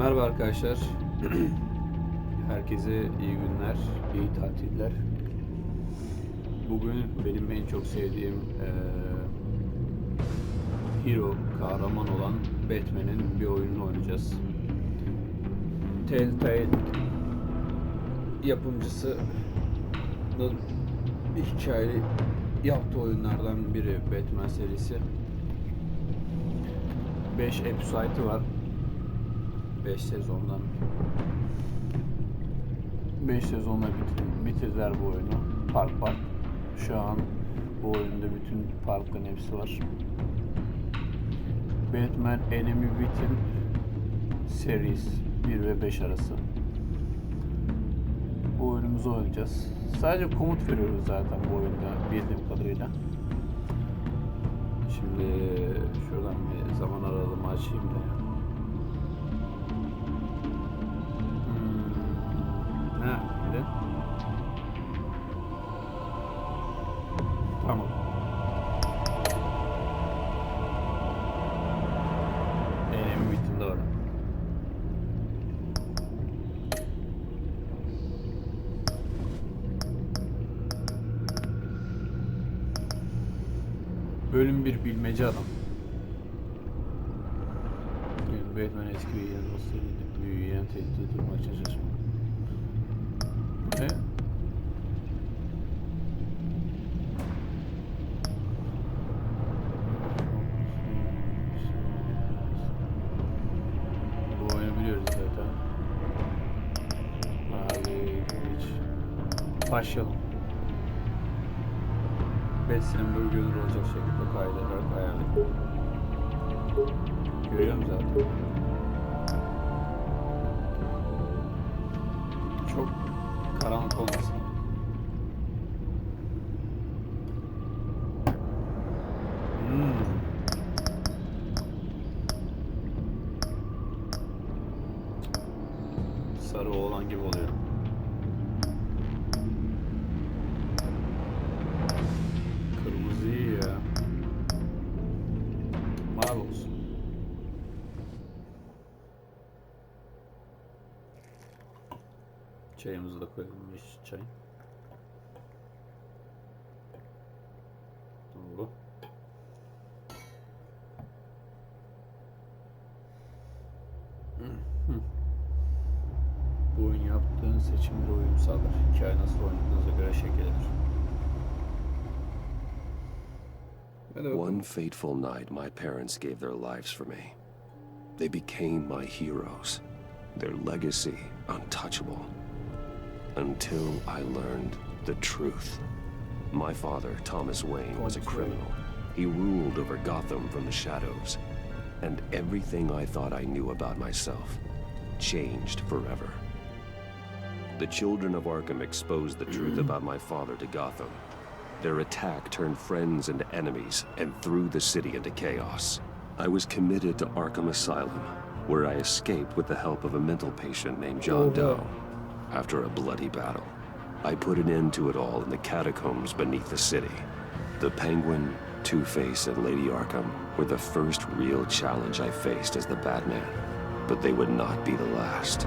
Merhaba arkadaşlar. Herkese iyi günler, iyi tatiller. Bugün benim en çok sevdiğim hero, kahraman olan Batman'in bir oyununu oynayacağız. Telltale yapımcısının bir hikayeli yaptığı oyunlardan biri Batman serisi. 5 episode'ı var. 5 sezondan. 5 sezonla bitirdiler bu oyunu. Park. Şu an bu oyunda bütün parkların hepsi var. Batman Enemy Within Series 1 ve 5 arası. Bu oyunumuzu oynayacağız. Sadece komut veriyoruz zaten bu oyunda bildiğim kadarıyla. Şimdi şuradan bir zaman aralığımı açayım da. Ne? Şimdi? Tamam. Enemy Within doğru. Bölüm 1 bilmece adam. Batman eski bir yanılmasıyla büyüyen tehdit durma açacağız. Ne? Bu oyunu biliyoruz zaten. Abi hiç. Başlayalım. 5 sembol görünür olacak şekilde kaydederek ayarlayın. Görüyorum zaten. Çok karanlık olmasın. Sarı oğlan gibi oluyor. Kırmızı iyi ya. Mavi olsun. Çayımızı da koyalım. Çay. Bu. Bu oyun yaptığın seçimlere uyum sağlar. Hikaye nasıl oynadığınıza göre şekillenir. One fateful night, my parents gave their lives for me. They became my heroes. Their legacy untouchable. Until I learned the truth. My father, Thomas Wayne, was a criminal. He ruled over Gotham from the shadows. And everything I thought I knew about myself changed forever. The children of Arkham exposed the truth about my father to Gotham. Their attack turned friends into enemies and threw the city into chaos. I was committed to Arkham Asylum, where I escaped with the help of a mental patient named John Doe. After a bloody battle, I put an end to it all in the catacombs beneath the city. The Penguin, Two-Face, and Lady Arkham were the first real challenge I faced as the Batman, but they would not be the last.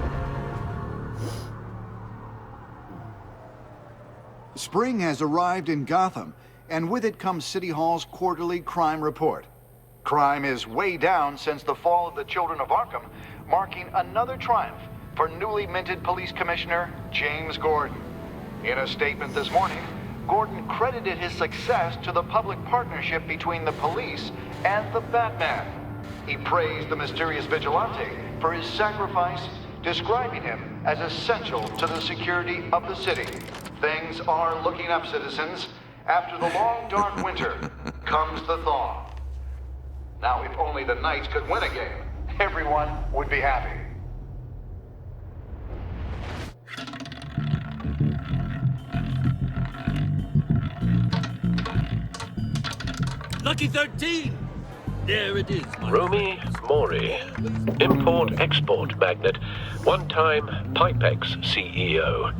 Spring has arrived in Gotham, and with it comes City Hall's quarterly crime report. Crime is way down since the fall of the Children of Arkham, marking another triumph for newly minted Police Commissioner James Gordon. In a statement this morning, Gordon credited his success to the public partnership between the police and the Batman. He praised the mysterious vigilante for his sacrifice, describing him as essential to the security of the city. Things are looking up, citizens. After the long, dark winter comes the thaw. Now, if only the Knights could win a game, everyone would be happy. Lucky 13! There it is. Romy Mori, import-export magnate, one-time Pipex CEO,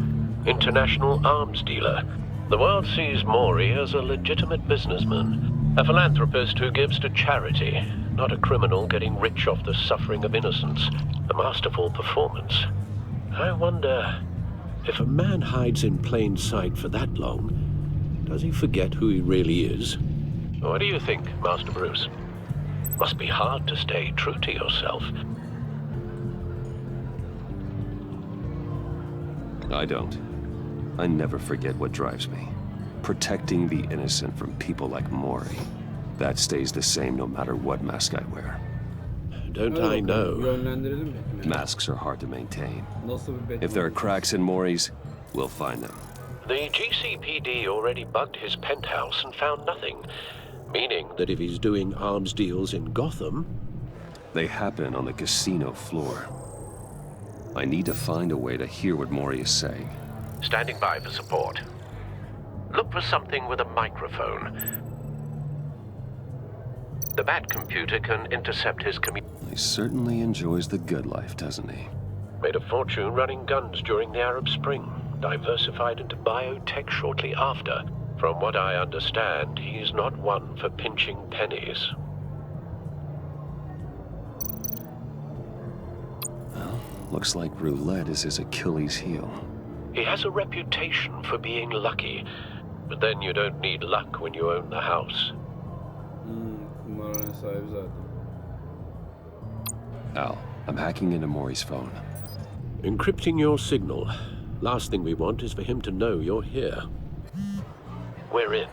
international arms dealer. The world sees Mori as a legitimate businessman. A philanthropist who gives to charity, not a criminal getting rich off the suffering of innocence. A masterful performance. I wonder, if a man hides in plain sight for that long, does he forget who he really is? What do you think, Master Bruce? Must be hard to stay true to yourself. I don't. I never forget what drives me. Protecting the innocent from people like Mori. That stays the same no matter what mask I wear. Don't I know? Yönlendirelim mi? Masks are hard to maintain. Nasıl bir Batman? If there are cracks in Mori's, we'll find them. The GCPD already bugged his penthouse and found nothing. Meaning that if he's doing arms deals in Gotham... They happen on the casino floor. I need to find a way to hear what Mori is saying. Standing by for support. Look for something with a microphone. The Bat computer can intercept his He certainly enjoys the good life, doesn't he? Made a fortune running guns during the Arab Spring. Diversified into biotech shortly after. From what I understand, he's not one for pinching pennies. Well, looks like roulette is his Achilles heel. He has a reputation for being lucky. But then you don't need luck when you own the house. Kumarhane sahibi zaten. Al, I'm hacking into Mori's phone. Encrypting your signal. Last thing we want is for him to know you're here. We're in.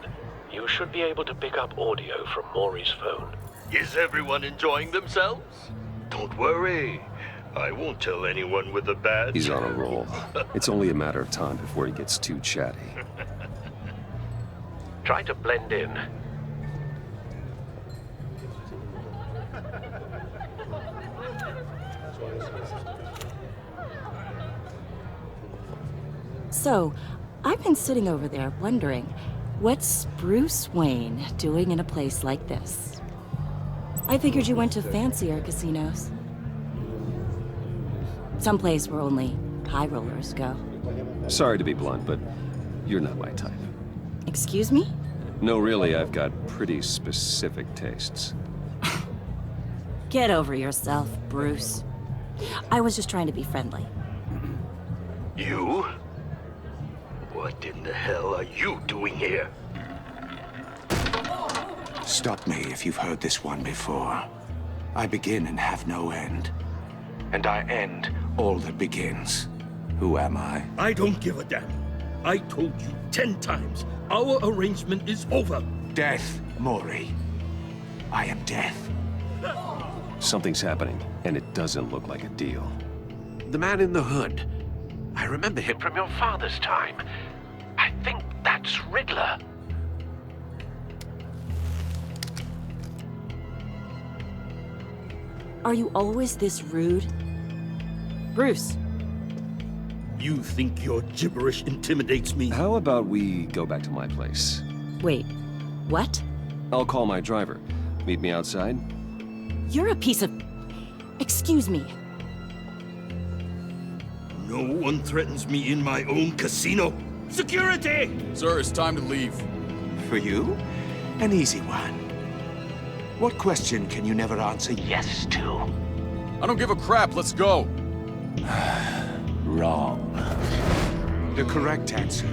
You should be able to pick up audio from Maury's phone. Is everyone enjoying themselves? Don't worry. I won't tell anyone with a badge. He's on a roll. It's only a matter of time before he gets too chatty. Try to blend in. So, I've been sitting over there wondering, what's Bruce Wayne doing in a place like this? I figured you went to fancier casinos. Someplace where only high rollers go. Sorry to be blunt, but you're not my type. Excuse me? No, really, I've got pretty specific tastes. Get over yourself, Bruce. I was just trying to be friendly. You? What in the hell are you doing here? Stop me if you've heard this one before. I begin and have no end. And I end all that begins. Who am I? I don't give a damn. I told you 10 times. Our arrangement is over. Death, Mori. I am death. Something's happening, and it doesn't look like a deal. The man in the hood. I remember him from your father's time. I think that's Riddler. Are you always this rude? Bruce. You think your gibberish intimidates me? How about we go back to my place? Wait, what? I'll call my driver. Meet me outside? You're a piece of... Excuse me. No one threatens me in my own casino. Security! Sir, it's time to leave. For you? An easy one. What question can you never answer yes to? I don't give a crap, let's go. Wrong. The correct answer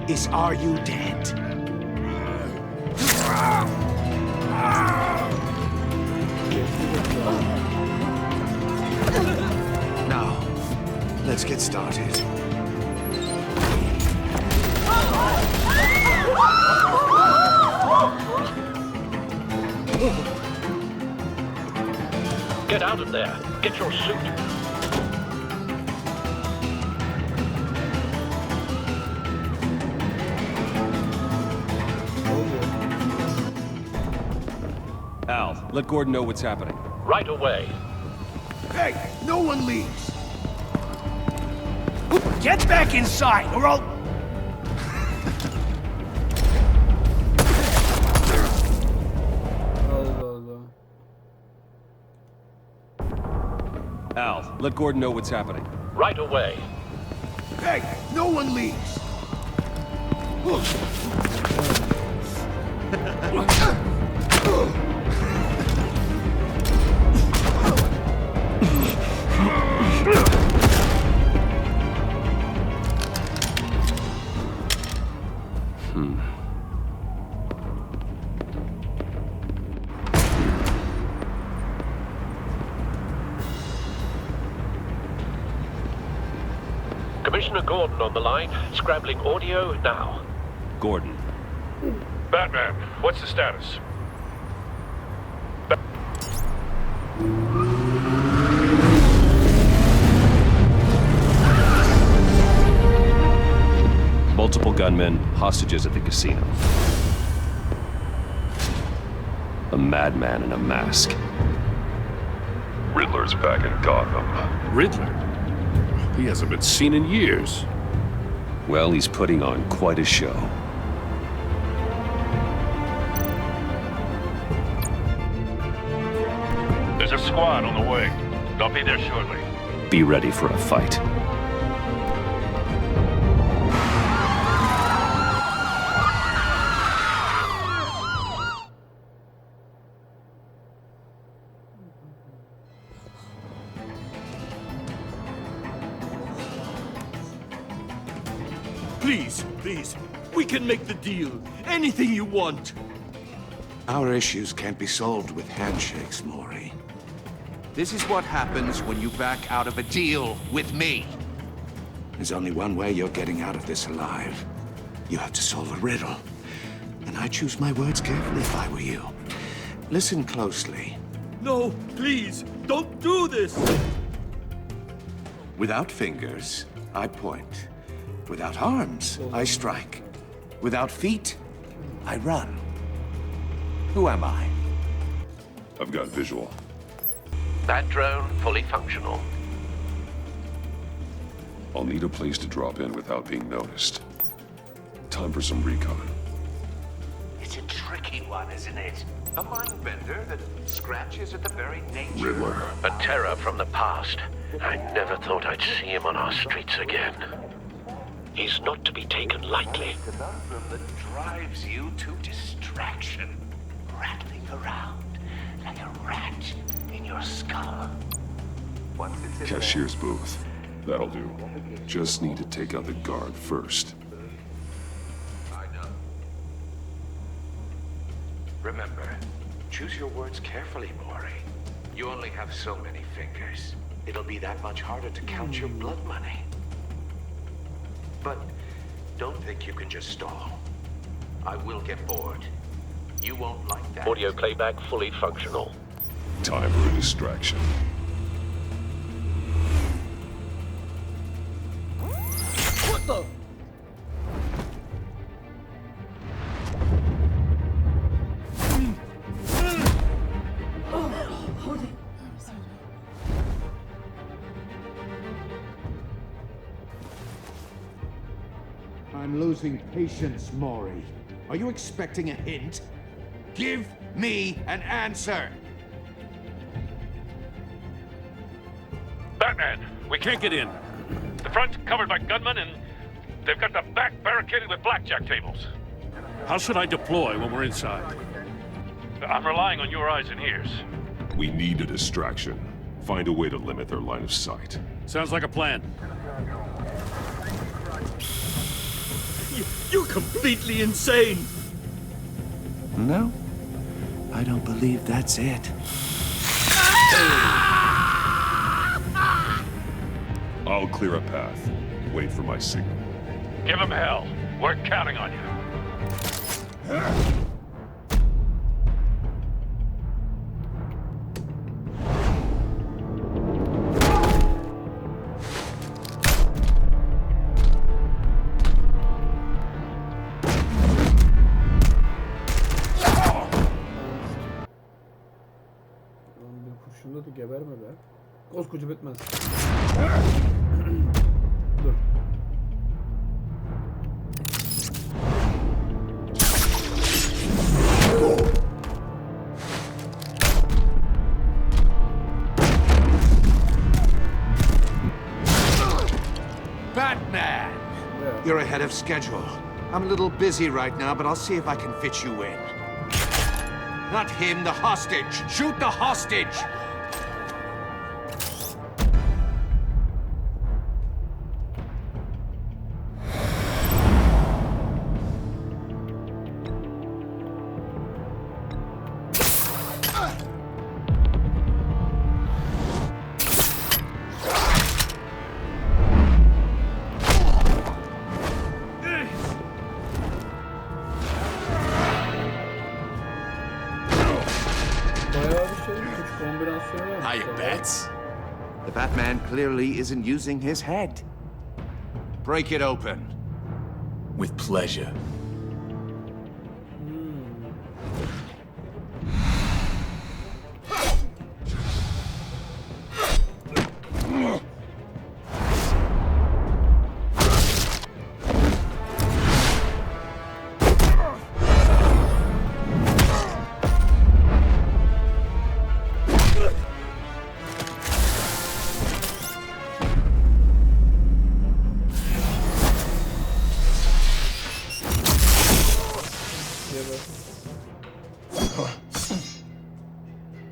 is, are you dead? Now, let's get started. Get out of there. Get your suit. Al, let Gordon know what's happening. Right away. Hey, no one leaves. Get back inside, or I'll... Allah Allah. Al, let Gordon know what's happening. Right away. Hey, no one leaves. Commissioner Gordon on the line, scrambling audio now. Gordon. Batman, what's the status? Multiple gunmen, hostages at the casino. A madman in a mask. Riddler's back in Gotham. Riddler? He hasn't been seen in years. Well, he's putting on quite a show. There's a squad on the way. They'll be there shortly. Be ready for a fight. Please, we can make the deal. Anything you want. Our issues can't be solved with handshakes, Maury. This is what happens when you back out of a deal with me. There's only one way you're getting out of this alive. You have to solve a riddle. And I choose my words carefully if I were you. Listen closely. No, please, don't do this. Without fingers, I point. Without arms, I strike. Without feet, I run. Who am I? I've got visual. That drone fully functional. I'll need a place to drop in without being noticed. Time for some recon. It's a tricky one, isn't it? A mind bender that scratches at the very nature. Riddler. A terror from the past. I never thought I'd see him on our streets again. He's not to be taken lightly. The conundrum that drives you to distraction. Rattling around like a rat in your skull. Once it's in Cashier's booth. That'll do. Just need to take out the guard first. I know. Remember, choose your words carefully, Maury. You only have so many fingers. It'll be that much harder to count your blood money. But don't think you can just stall. I will get bored. You won't like that. Audio playback fully functional. Time for a distraction. What the? I'm losing patience, Maury. Are you expecting a hint? Give me an answer! Batman, we can't get in. The front's covered by gunmen and they've got the back barricaded with blackjack tables. How should I deploy when we're inside? I'm relying on your eyes and ears. We need a distraction. Find a way to limit their line of sight. Sounds like a plan. You're completely insane. No, I don't believe that's it. I'll clear a path. Wait for my signal. Give them hell. We're counting on you. Kurşunda da geberme be. Koskoca bitmez. Dur. Batman! You're ahead of schedule. I'm a little busy right now, but I'll see if I can fit you in. Not him, the hostage. Shoot the hostage! The Batman clearly isn't using his head. Break it open. With pleasure.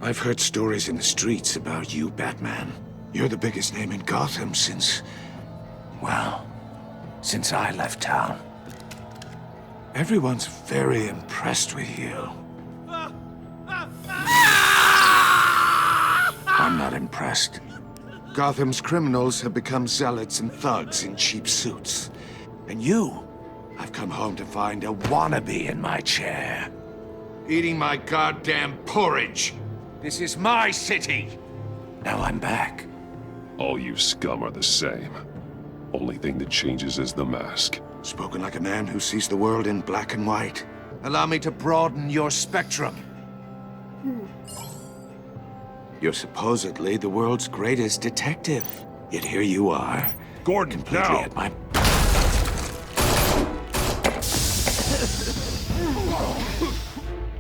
I've heard stories in the streets about you, Batman. You're the biggest name in Gotham since... well, since I left town. Everyone's very impressed with you. I'm not impressed. Gotham's criminals have become zealots and thugs in cheap suits. And you, I've come home to find a wannabe in my chair. Eating my goddamn porridge. This is my city. Now I'm back. All you scum are the same. Only thing that changes is the mask. Spoken like a man who sees the world in black and white. Allow me to broaden your spectrum. You're supposedly the world's greatest detective. Yet here you are. Gordon, completely now! at my...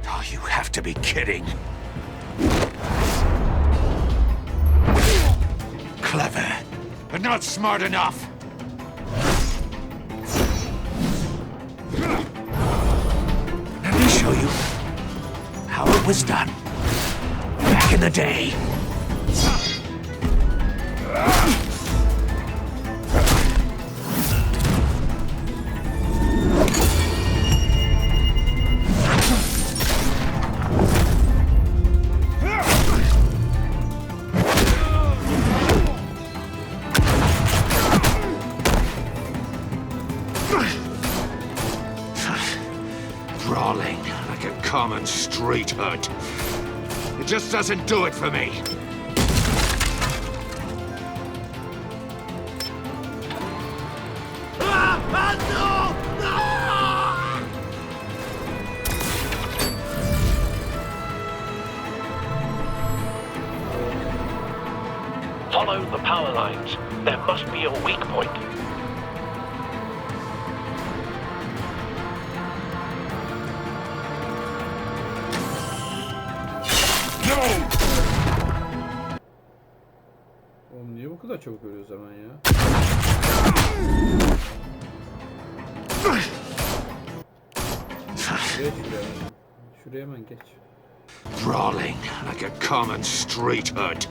Oh, you have to be kidding. Clever, but not smart enough. Let me show you how it was done back in the day. Brawling like a common street hood. It just doesn't do it for me. Follow the power lines. There must be a weak point. Oğlum niye bu kadar çabuk ölüyoruz hemen ya? Geç şuraya. Şuraya hemen geç. Brawling like a common street hood.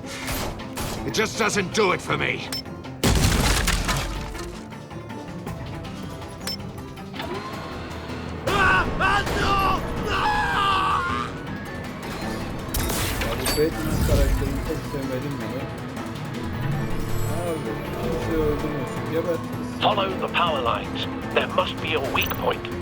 It just doesn't do it for me. Batman karakterini çok sevmedim mi? Abi, kimse öldürmüyorsun. Geber. Follow the power lines. There must be a weak point.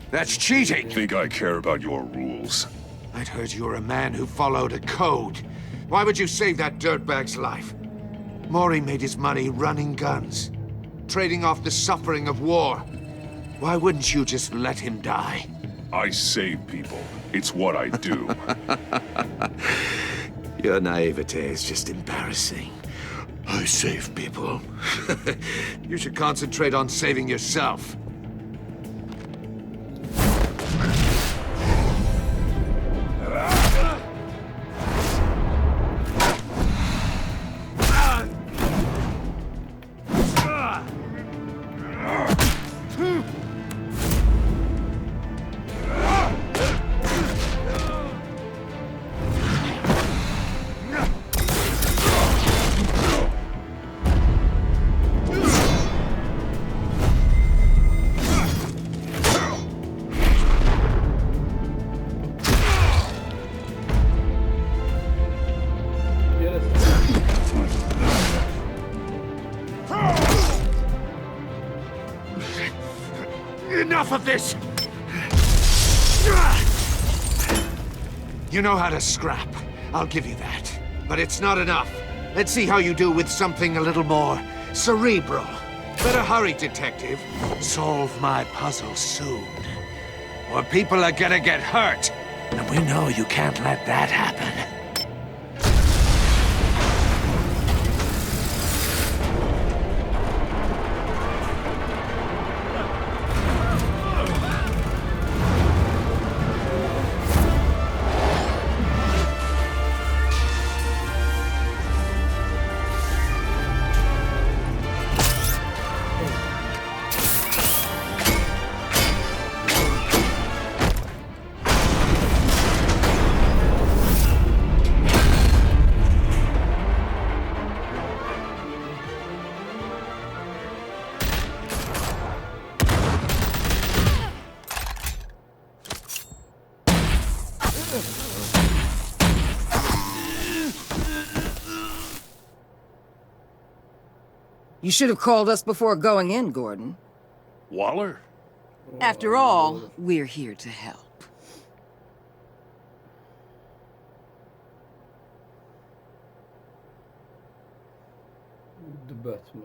That's cheating! Think I care about your rules? I'd heard you were a man who followed a code. Why would you save that dirtbag's life? Maury made his money running guns, trading off the suffering of war. Why wouldn't you just let him die? I save people. It's what I do. Your naivete is just embarrassing. I save people. You should concentrate on saving yourself. Enough of this! You know how to scrap. I'll give you that. But it's not enough. Let's see how you do with something a little more cerebral. Better hurry, detective. Solve my puzzle soon. Or people are gonna get hurt. And we know you can't let that happen. You should have called us before going in, Gordon. Waller? After all, we're here to help. The Batman.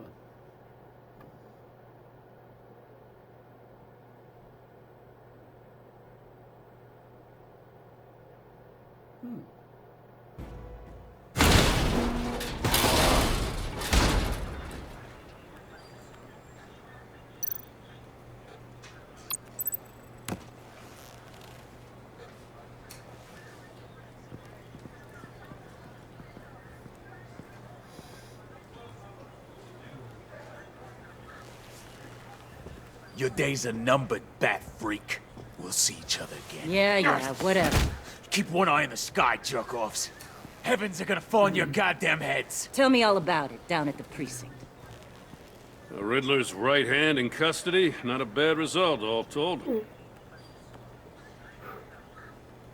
Your days are numbered, bat freak. We'll see each other again. Yeah, whatever. Keep one eye in the sky, jerk-offs. Heavens are gonna fall on your goddamn heads. Tell me all about it down at the precinct. The Riddler's right hand in custody. Not a bad result, all told.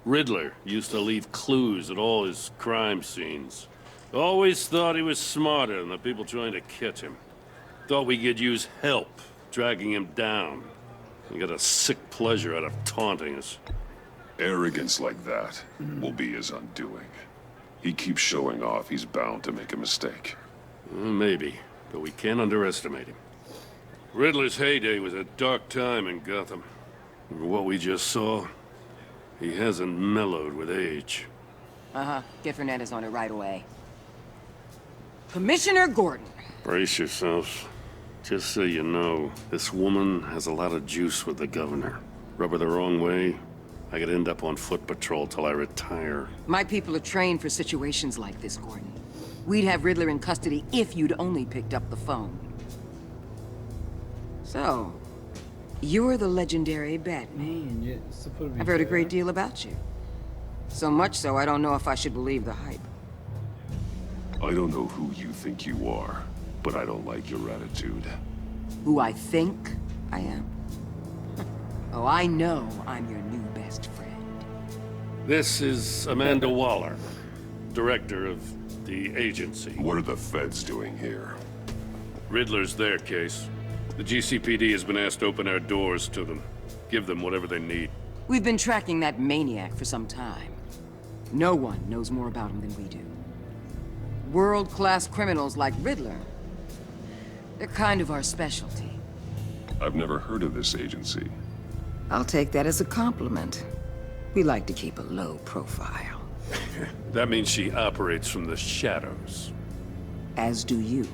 Riddler used to leave clues at all his crime scenes. Always thought he was smarter than the people trying to catch him. Thought we could use help, dragging him down. He got a sick pleasure out of taunting us. Arrogance like that will be his undoing. He keeps showing off, he's bound to make a mistake. Maybe, but we can't underestimate him. Riddler's heyday was a dark time in Gotham. What we just saw, he hasn't mellowed with age. Uh-huh. Get Fernandez on it right away. Commissioner Gordon. Brace yourselves. Just so you know, this woman has a lot of juice with the governor. Rub her the wrong way, I could end up on foot patrol till I retire. My people are trained for situations like this, Gordon. We'd have Riddler in custody if you'd only picked up the phone. So, you're the legendary Batman. I've heard a great deal about you. So much so, I don't know if I should believe the hype. I don't know who you think you are, but I don't like your attitude. Who I think I am? Oh, I know I'm your new best friend. This is Amanda Waller, director of the agency. What are the feds doing here? Riddler's their case. The GCPD has been asked to open our doors to them. Give them whatever they need. We've been tracking that maniac for some time. No one knows more about him than we do. World-class criminals like Riddler, they're kind of our specialty. I've never heard of this agency. I'll take that as a compliment. We like to keep a low profile. That means she operates from the shadows. as do you.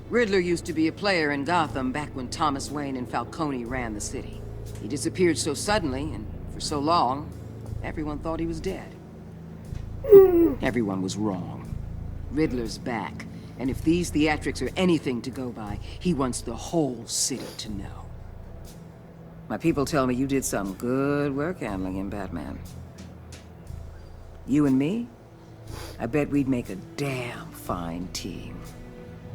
Riddler used to be a player in Gotham back when Thomas Wayne and Falcone ran the city. He disappeared so suddenly and for so long, everyone thought he was dead. Everyone was wrong. Riddler's back, and if these theatrics are anything to go by, he wants the whole city to know. My people tell me you did some good work handling him, Batman. You and me? I bet we'd make a damn fine team.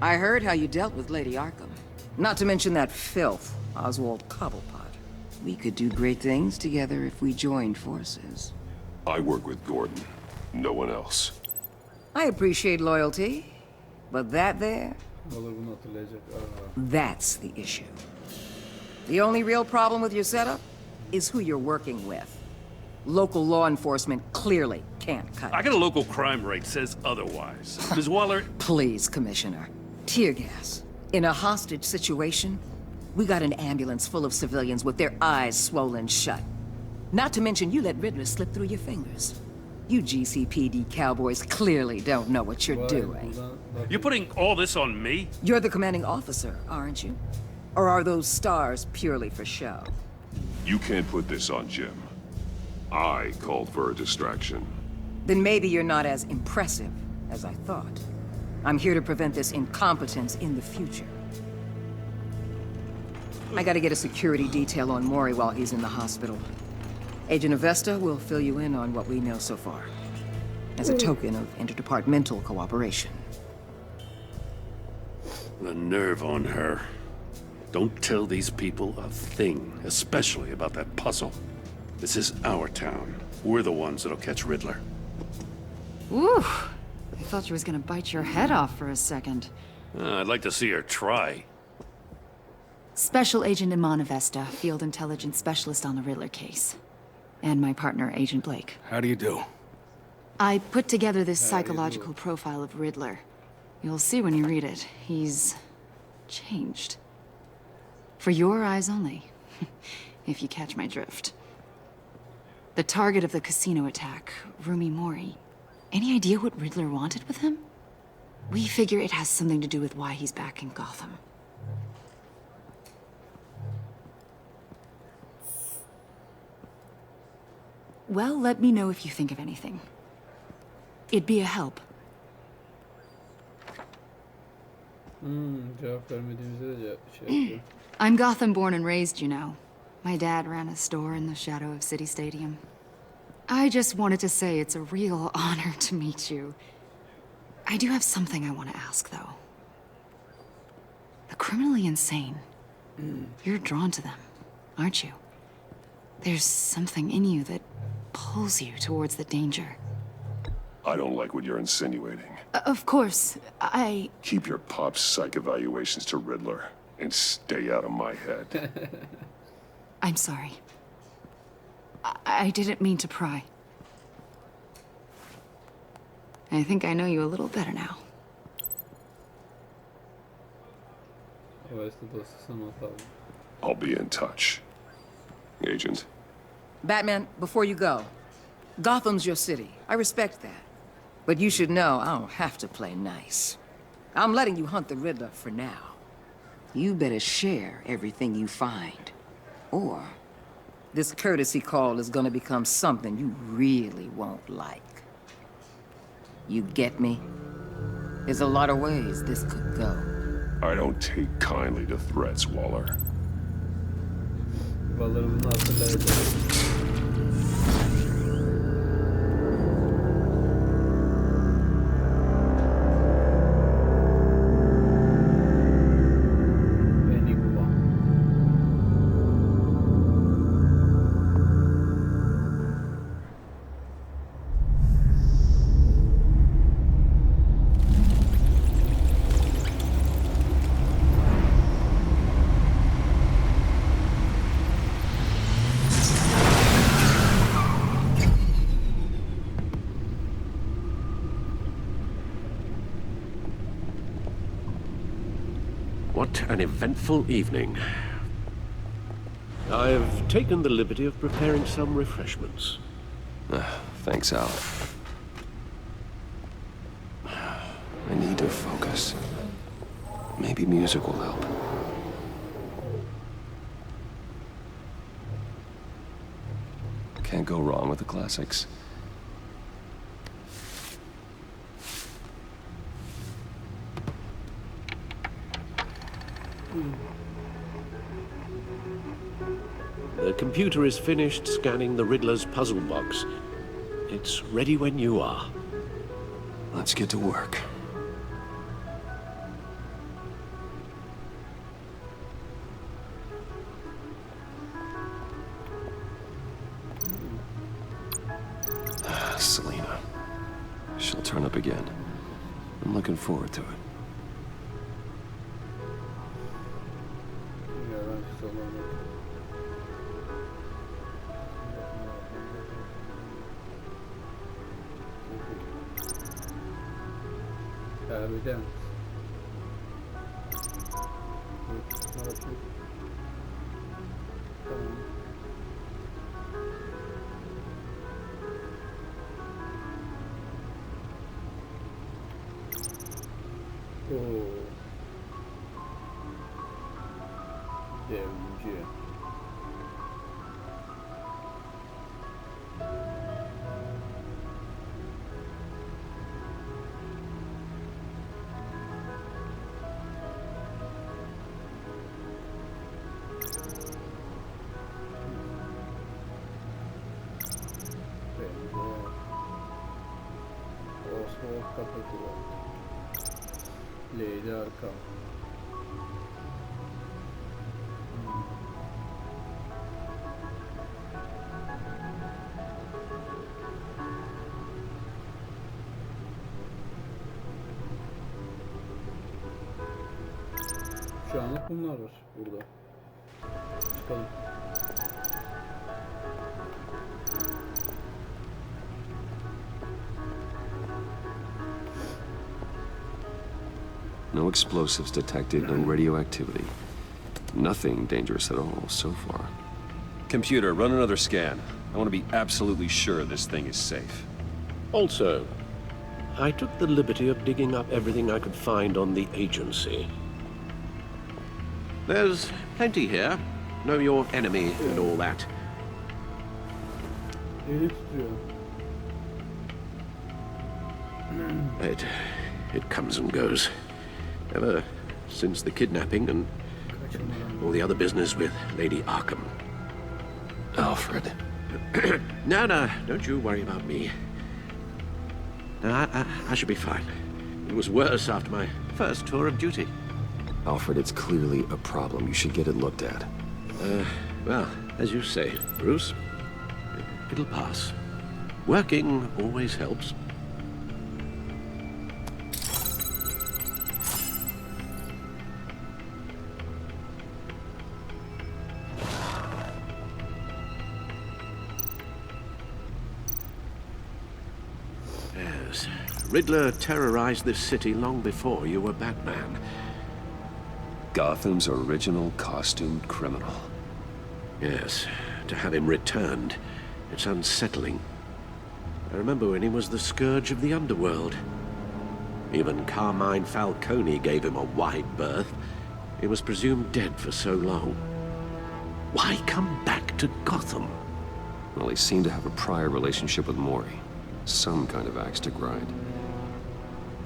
I heard how you dealt with Lady Arkham. Not to mention that filth, Oswald Cobblepot. We could do great things together if we joined forces. I work with Gordon. No one else. I appreciate loyalty, but that there, that's the issue. The only real problem with your setup is who you're working with. Local law enforcement clearly can't cut it. I got a local crime rate says otherwise. Ms. Waller... Please, Commissioner. Tear gas. In a hostage situation, we got an ambulance full of civilians with their eyes swollen shut. Not to mention you let Riddler slip through your fingers. You GCPD cowboys clearly don't know what you're doing. You're putting all this on me? You're the commanding officer, aren't you? Or are those stars purely for show? You can't put this on Jim. I called for a distraction. Then maybe you're not as impressive as I thought. I'm here to prevent this incompetence in the future. I gotta get a security detail on Maury while he's in the hospital. Agent Avesta will fill you in on what we know so far, as a token of interdepartmental cooperation. The nerve on her. Don't tell these people a thing, especially about that puzzle. This is our town. We're the ones that'll catch Riddler. Ooh, I thought she was gonna bite your head off for a second. I'd like to see her try. Special Agent Iman Avesta, Field Intelligence Specialist on the Riddler case. And my partner, Agent Blake. How do you do? I put together this psychological profile of Riddler. You'll see when you read it. He's changed. For your eyes only, if you catch my drift. The target of the casino attack, Rumi Mori. Any idea what Riddler wanted with him? We figure it has something to do with why he's back in Gotham. Well, let me know if you think of anything. It'd be a help. Cevap vermediğimizde de şey yapıyor. I'm Gotham born and raised, you know. My dad ran a store in the shadow of City Stadium. I just wanted to say it's a real honor to meet you. I do have something I want to ask, though. The criminally insane. You're drawn to them, aren't you? There's something in you that pulls you towards the danger. I don't like what you're insinuating. Of course, I... Keep your pop's psych evaluations to Riddler and stay out of my head. I'm sorry. I didn't mean to pry. I think I know you a little better now. I'll be in touch. Agent. Batman, before you go, Gotham's your city. I respect that. But you should know I don't have to play nice. I'm letting you hunt the Riddler for now. You better share everything you find. Or this courtesy call is gonna become something you really won't like. You get me? There's a lot of ways this could go. I don't take kindly to threats, Waller. Ballarımın hatırlayacağım. What an eventful evening. I've taken the liberty of preparing some refreshments. Thanks, Al. I need to focus. Maybe music will help. Can't go wrong with the classics. The computer is finished scanning the Riddler's puzzle box. It's ready when you are. Let's get to work. Selena. She'll turn up again. I'm looking forward to it. Harvey Dent'e. Tamam. Devrimci. Osmo kapatıyor. Leydi arka. Şu anlık bunlar var burada. Çıkalım. No explosives detected, no radioactivity. Nothing dangerous at all so far. Computer, run another scan. I want to be absolutely sure this thing is safe. Also, I took the liberty of digging up everything I could find on the agency. There's plenty here. Know your enemy and all that. It comes and goes. Ever since the kidnapping and all the other business with Lady Arkham. Alfred. No, don't you worry about me. No, I should be fine. It was worse after my first tour of duty. Alfred, it's clearly a problem. You should get it looked at. Well, as you say, Bruce, it'll pass. Working always helps. Yes, Riddler terrorized this city long before you were Batman. Gotham's original costumed criminal. Yes, to have him returned, it's unsettling. I remember when he was the scourge of the underworld. Even Carmine Falcone gave him a wide berth. He was presumed dead for so long. Why come back to Gotham? Well, he seemed to have a prior relationship with Mori. Some kind of axe to grind.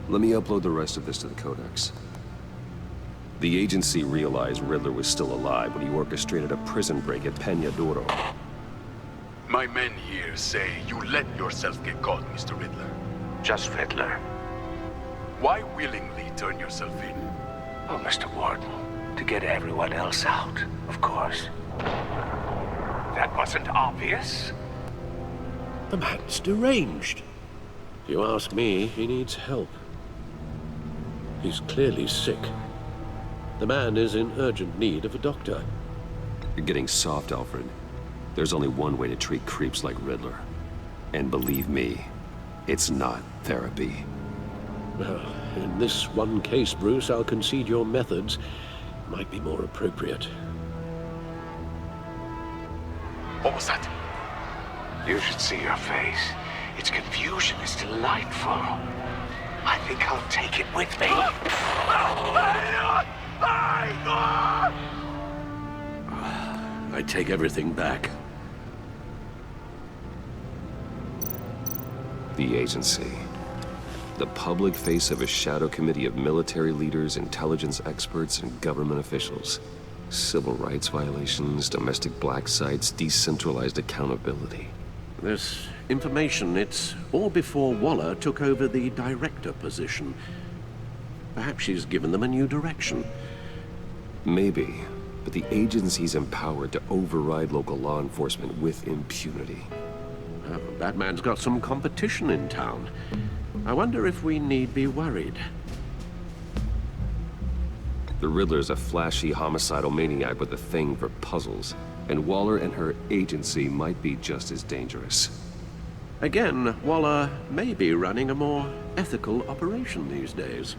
Let me upload the rest of this to the Codex. The agency realized Riddler was still alive when he orchestrated a prison break at Peña Duro. My men here say you let yourself get caught, Mr. Riddler. Just Riddler. Why willingly turn yourself in? Oh, Mr. Warden, to get everyone else out, of course. That wasn't obvious. The man's deranged. If you ask me, he needs help. He's clearly sick. The man is in urgent need of a doctor. You're getting soft, Alfred. There's only one way to treat creeps like Riddler. And believe me, it's not therapy. Well, in this one case, Bruce, I'll concede your methods might be more appropriate. What was that? You should see your face. Its confusion is delightful. I'm think I'll take it with me. I take everything back. The agency. The public face of a shadow committee of military leaders, intelligence experts, and government officials. Civil rights violations, domestic black sites, decentralized accountability. This information, it's all before Waller took over the director position. Perhaps she's given them a new direction. Maybe, but the agency's empowered to override local law enforcement with impunity. Oh, Batman's got some competition in town. I wonder if we need be worried. The Riddler's a flashy, homicidal maniac with a thing for puzzles, and Waller and her agency might be just as dangerous. Again, Waller may be running a more ethical operation these days.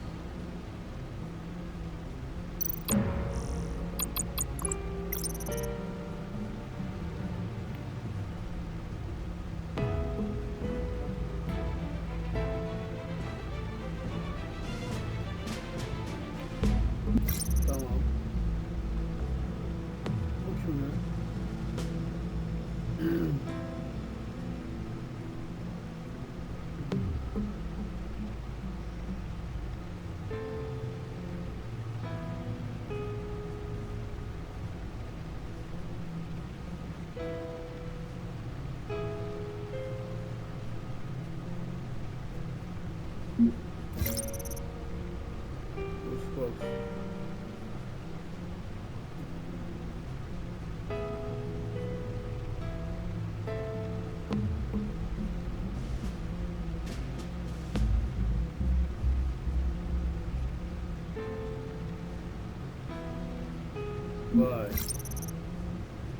Vay.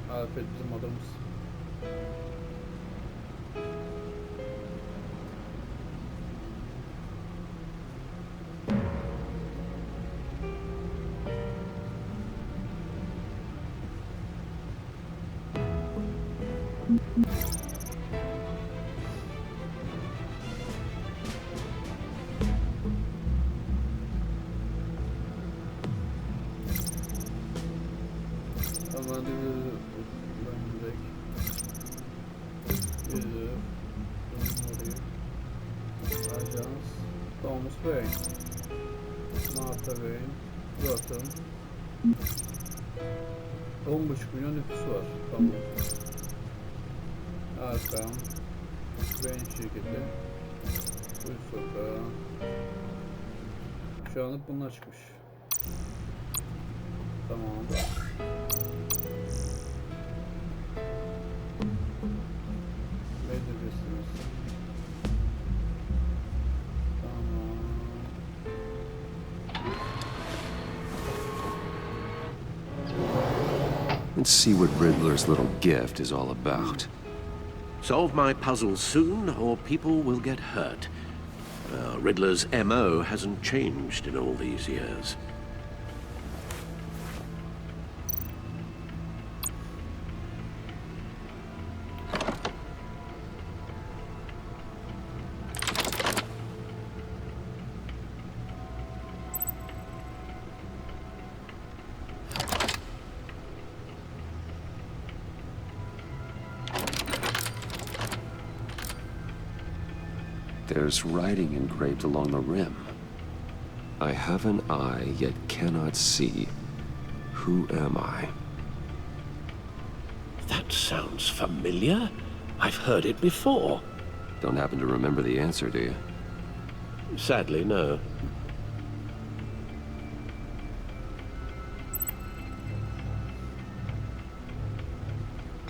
Alfred bizim adamız. Zaten 10,5 milyon nüfusu var. Tamam. Arkam Wayne şirketi Kuyu Sokağı. Şu anlık bunlar çıkmış. Tamam. Medyasyonuz. Let's see what Riddler's little gift is all about. Solve my puzzle soon, or people will get hurt. Riddler's MO hasn't changed in all these years. There's writing engraved along the rim. I have an eye, yet cannot see. Who am I? That sounds familiar. I've heard it before. Don't happen to remember the answer, do you? Sadly, no.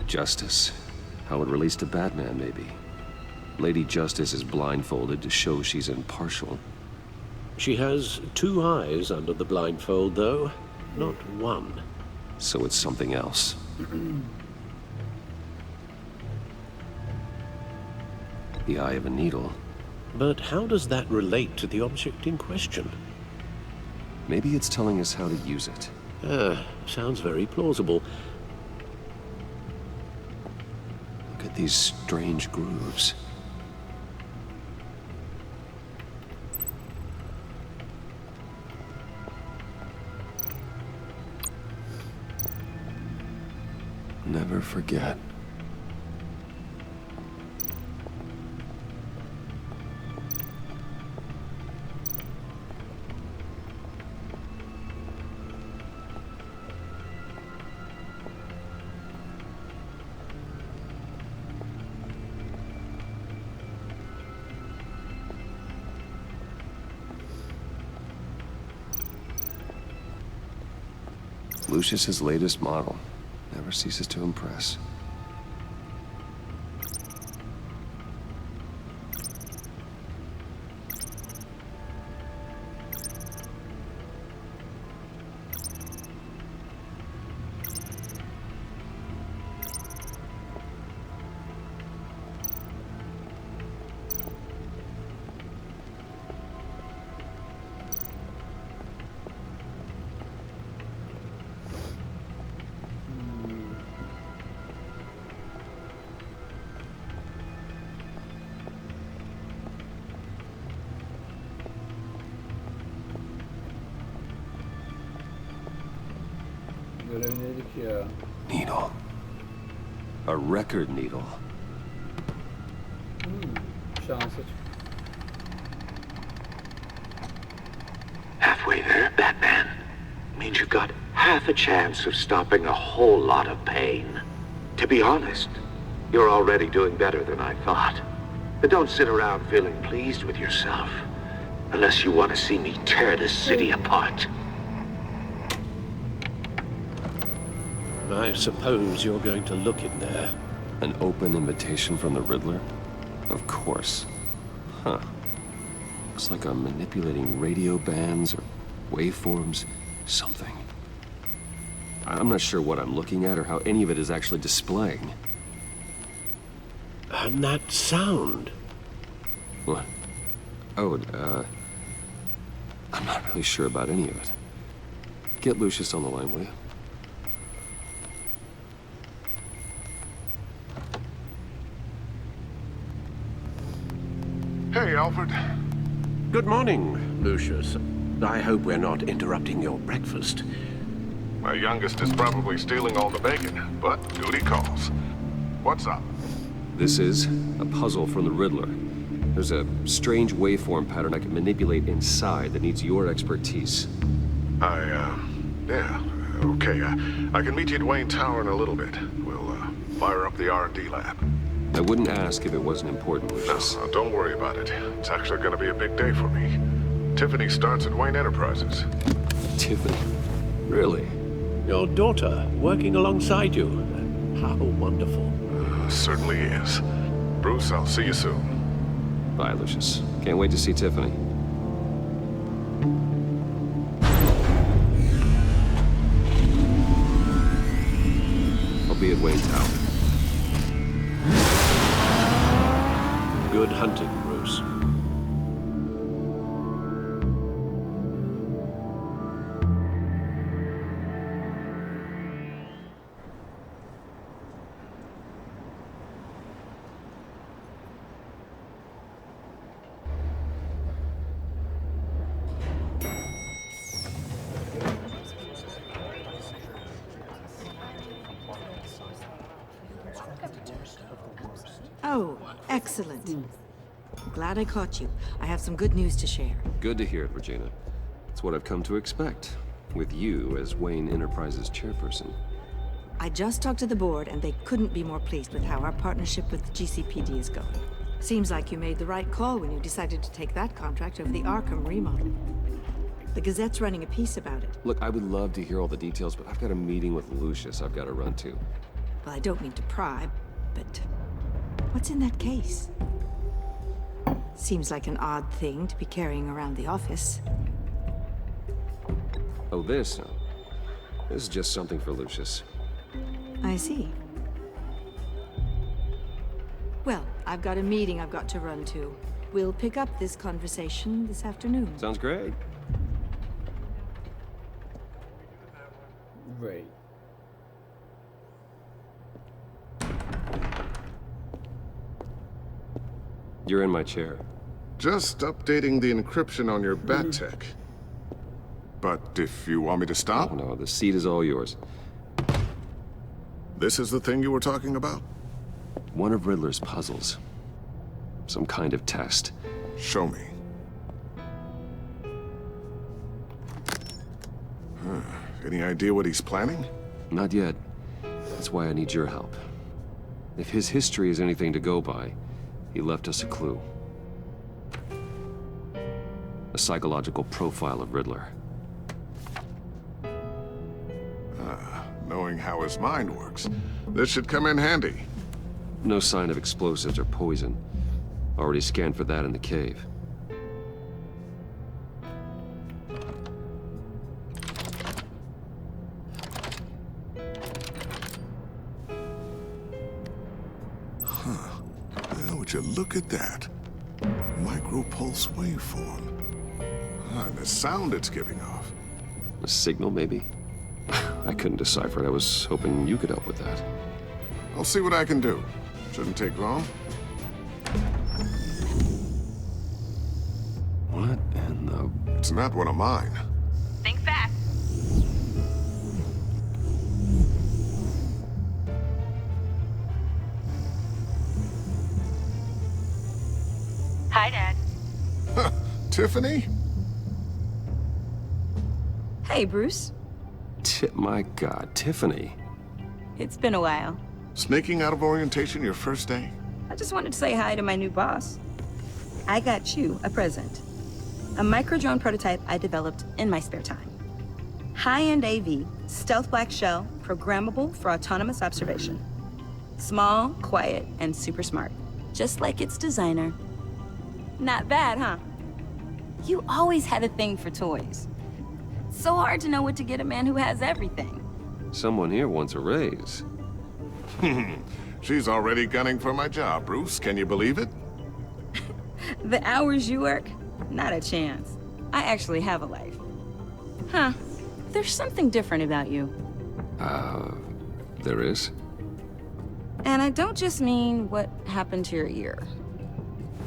Justice. How it relates to Batman, maybe. Lady Justice is blindfolded to show she's impartial. She has 2 eyes under the blindfold, though, not one. So it's something else. The eye of a needle. But how does that relate to the object in question? Maybe it's telling us how to use it. Sounds very plausible. Look at these strange grooves. never forget. Lucius's latest model never ceases to impress. Needle. A record needle. Halfway there, Batman. Means you've got half a chance of stopping a whole lot of pain. To be honest, you're already doing better than I thought. But don't sit around feeling pleased with yourself. Unless you want to see me tear this city apart. I suppose you're going to look in there. An open invitation from the Riddler? Of course. Huh. Looks like I'm manipulating radio bands or waveforms, something. I'm not sure what I'm looking at or how any of it is actually displaying. And that sound? What? Oh, I'm not really sure about any of it. Get Lucius on the line, will you? Hey, Alfred. Good morning, Lucius. I hope we're not interrupting your breakfast. My youngest is probably stealing all the bacon, but duty calls. What's up? This is a puzzle from the Riddler. There's a strange waveform pattern I can manipulate inside that needs your expertise. Yeah, okay. I can meet you at Wayne Tower in a little bit. We'll, fire up the R&D lab. I wouldn't ask if it wasn't important, Lucius. No, don't worry about it. It's actually gonna be a big day for me. Tiffany starts at Wayne Enterprises. Tiffany? Really? Your daughter, working alongside you. How wonderful. Certainly is. Bruce, I'll see you soon. Bye, Lucius. Can't wait to see Tiffany. I'll be at Wayne Tower. Good hunting, Bruce. Oh, excellent. Glad I caught you. I have some good news to share. Good to hear it, Regina. It's what I've come to expect, with you as Wayne Enterprises chairperson. I just talked to the board, and they couldn't be more pleased with how our partnership with GCPD is going. Seems like you made the right call when you decided to take that contract over the Arkham remodel. The Gazette's running a piece about it. Look, I would love to hear all the details, but I've got a meeting with Lucius I've got to run to. Well, I don't mean to pry, but what's in that case? Seems like an odd thing to be carrying around the office. Oh, this? No. This is just something for Lucius. I see. Well, I've got a meeting I've got to run to. We'll pick up this conversation this afternoon. Sounds great. Great. You're in my chair. Just updating the encryption on your bat tech. But if you want me to stop? No, the seat is all yours. This is the thing you were talking about? One of Riddler's puzzles. Some kind of test. Show me. Any idea what he's planning? Not yet. That's why I need your help. If his history is anything to go by, he left us a clue. A psychological profile of Riddler. Knowing how his mind works, this should come in handy. No sign of explosives or poison. Already scanned for that in the cave. Well, would you look at that? Micropulse waveform. And the sound it's giving off. A signal, maybe? I couldn't decipher it. I was hoping you could help with that. I'll see what I can do. Shouldn't take long. What in the... It's not one of mine. Think fast. Hi, Dad. Tiffany? Hey, Bruce. My God, Tiffany. It's been a while. Sneaking out of orientation your first day? I just wanted to say hi to my new boss. I got you a present. A micro-drone prototype I developed in my spare time. High-end AV, stealth black shell, programmable for autonomous observation. Small, quiet, and super smart. Just like its designer. Not bad, huh? You always had a thing for toys. So hard to know what to get a man who has everything. Someone here wants a raise. She's already gunning for my job, Bruce. Can you believe it? The hours you work? Not a chance. I actually have a life. Huh. There's something different about you. There is? And I don't just mean what happened to your ear.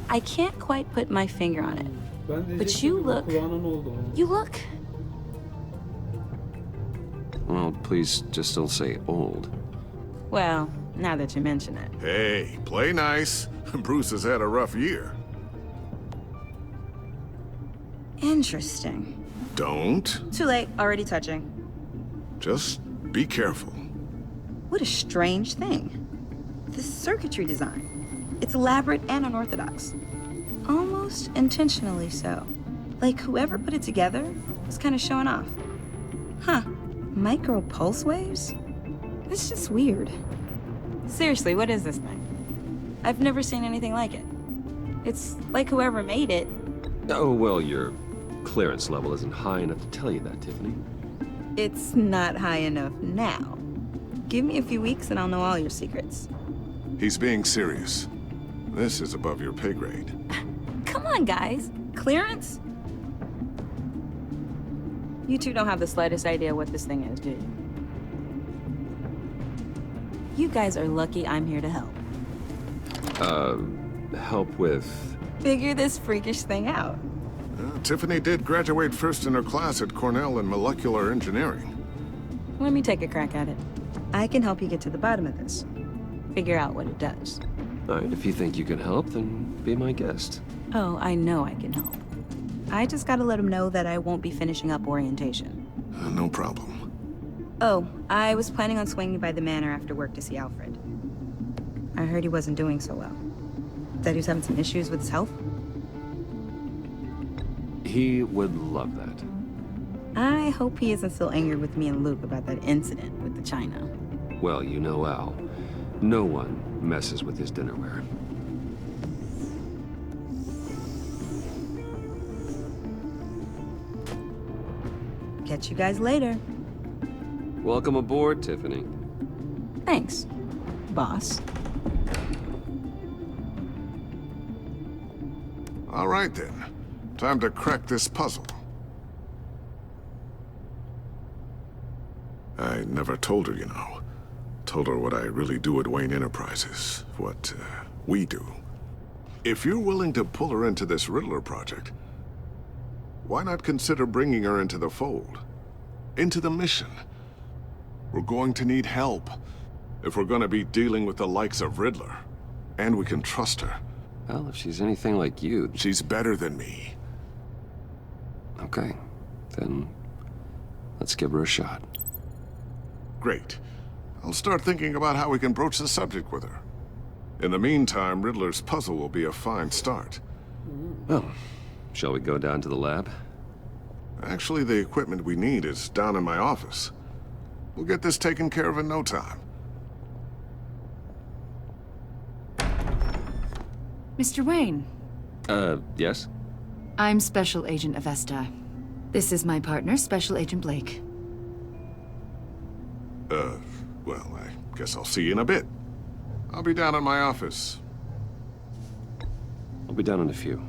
I can't quite put my finger on it. But you look... You look... Well, please just don't say old. Well, now that you mention it. Hey, play nice. Bruce has had a rough year. Interesting. Don't. Too late, already touching. Just be careful. What a strange thing. This circuitry design. It's elaborate and unorthodox. Almost intentionally so. Like whoever put it together was kind of showing off. Huh. Micro pulse waves? It's just weird. Seriously, what is this thing? I've never seen anything like it. It's like whoever made it. Oh, well, your clearance level isn't high enough to tell you that, Tiffany. It's not high enough now. Give me a few weeks and I'll know all your secrets. He's being serious. This is above your pay grade. Come on, guys. Clearance? You two don't have the slightest idea what this thing is, do you? You guys are lucky I'm here to help. Help with... Figure this freakish thing out. Tiffany did graduate first in her class at Cornell in molecular engineering. Let me take a crack at it. I can help you get to the bottom of this. Figure out what it does. All right, if you think you can help, then be my guest. Oh, I know I can help. I just gotta let him know that I won't be finishing up orientation. No problem. Oh, I was planning on swinging by the manor after work to see Alfred. I heard he wasn't doing so well. That he was having some issues with his health. He would love that. I hope he isn't still angry with me and Luke about that incident with the china. Well, you know Al. No one messes with his dinnerware. Catch you guys later. Welcome aboard, Tiffany. Thanks, boss. All right, then. Time to crack this puzzle. I never told her, you know. Told her what I really do at Wayne Enterprises. What, we do. If you're willing to pull her into this Riddler project, why not consider bringing her into the fold? Into the mission? We're going to need help. If we're gonna be dealing with the likes of Riddler, and we can trust her. Well, if she's anything like you... She's better than me. Okay, then let's give her a shot. Great. I'll start thinking about how we can broach the subject with her. In the meantime, Riddler's puzzle will be a fine start. Well, shall we go down to the lab? Actually, the equipment we need is down in my office. We'll get this taken care of in no time. Mr. Wayne. Yes? I'm Special Agent Avesta. This is my partner, Special Agent Blake. Well, I guess I'll see you in a bit. I'll be down in my office. I'll be down in a few.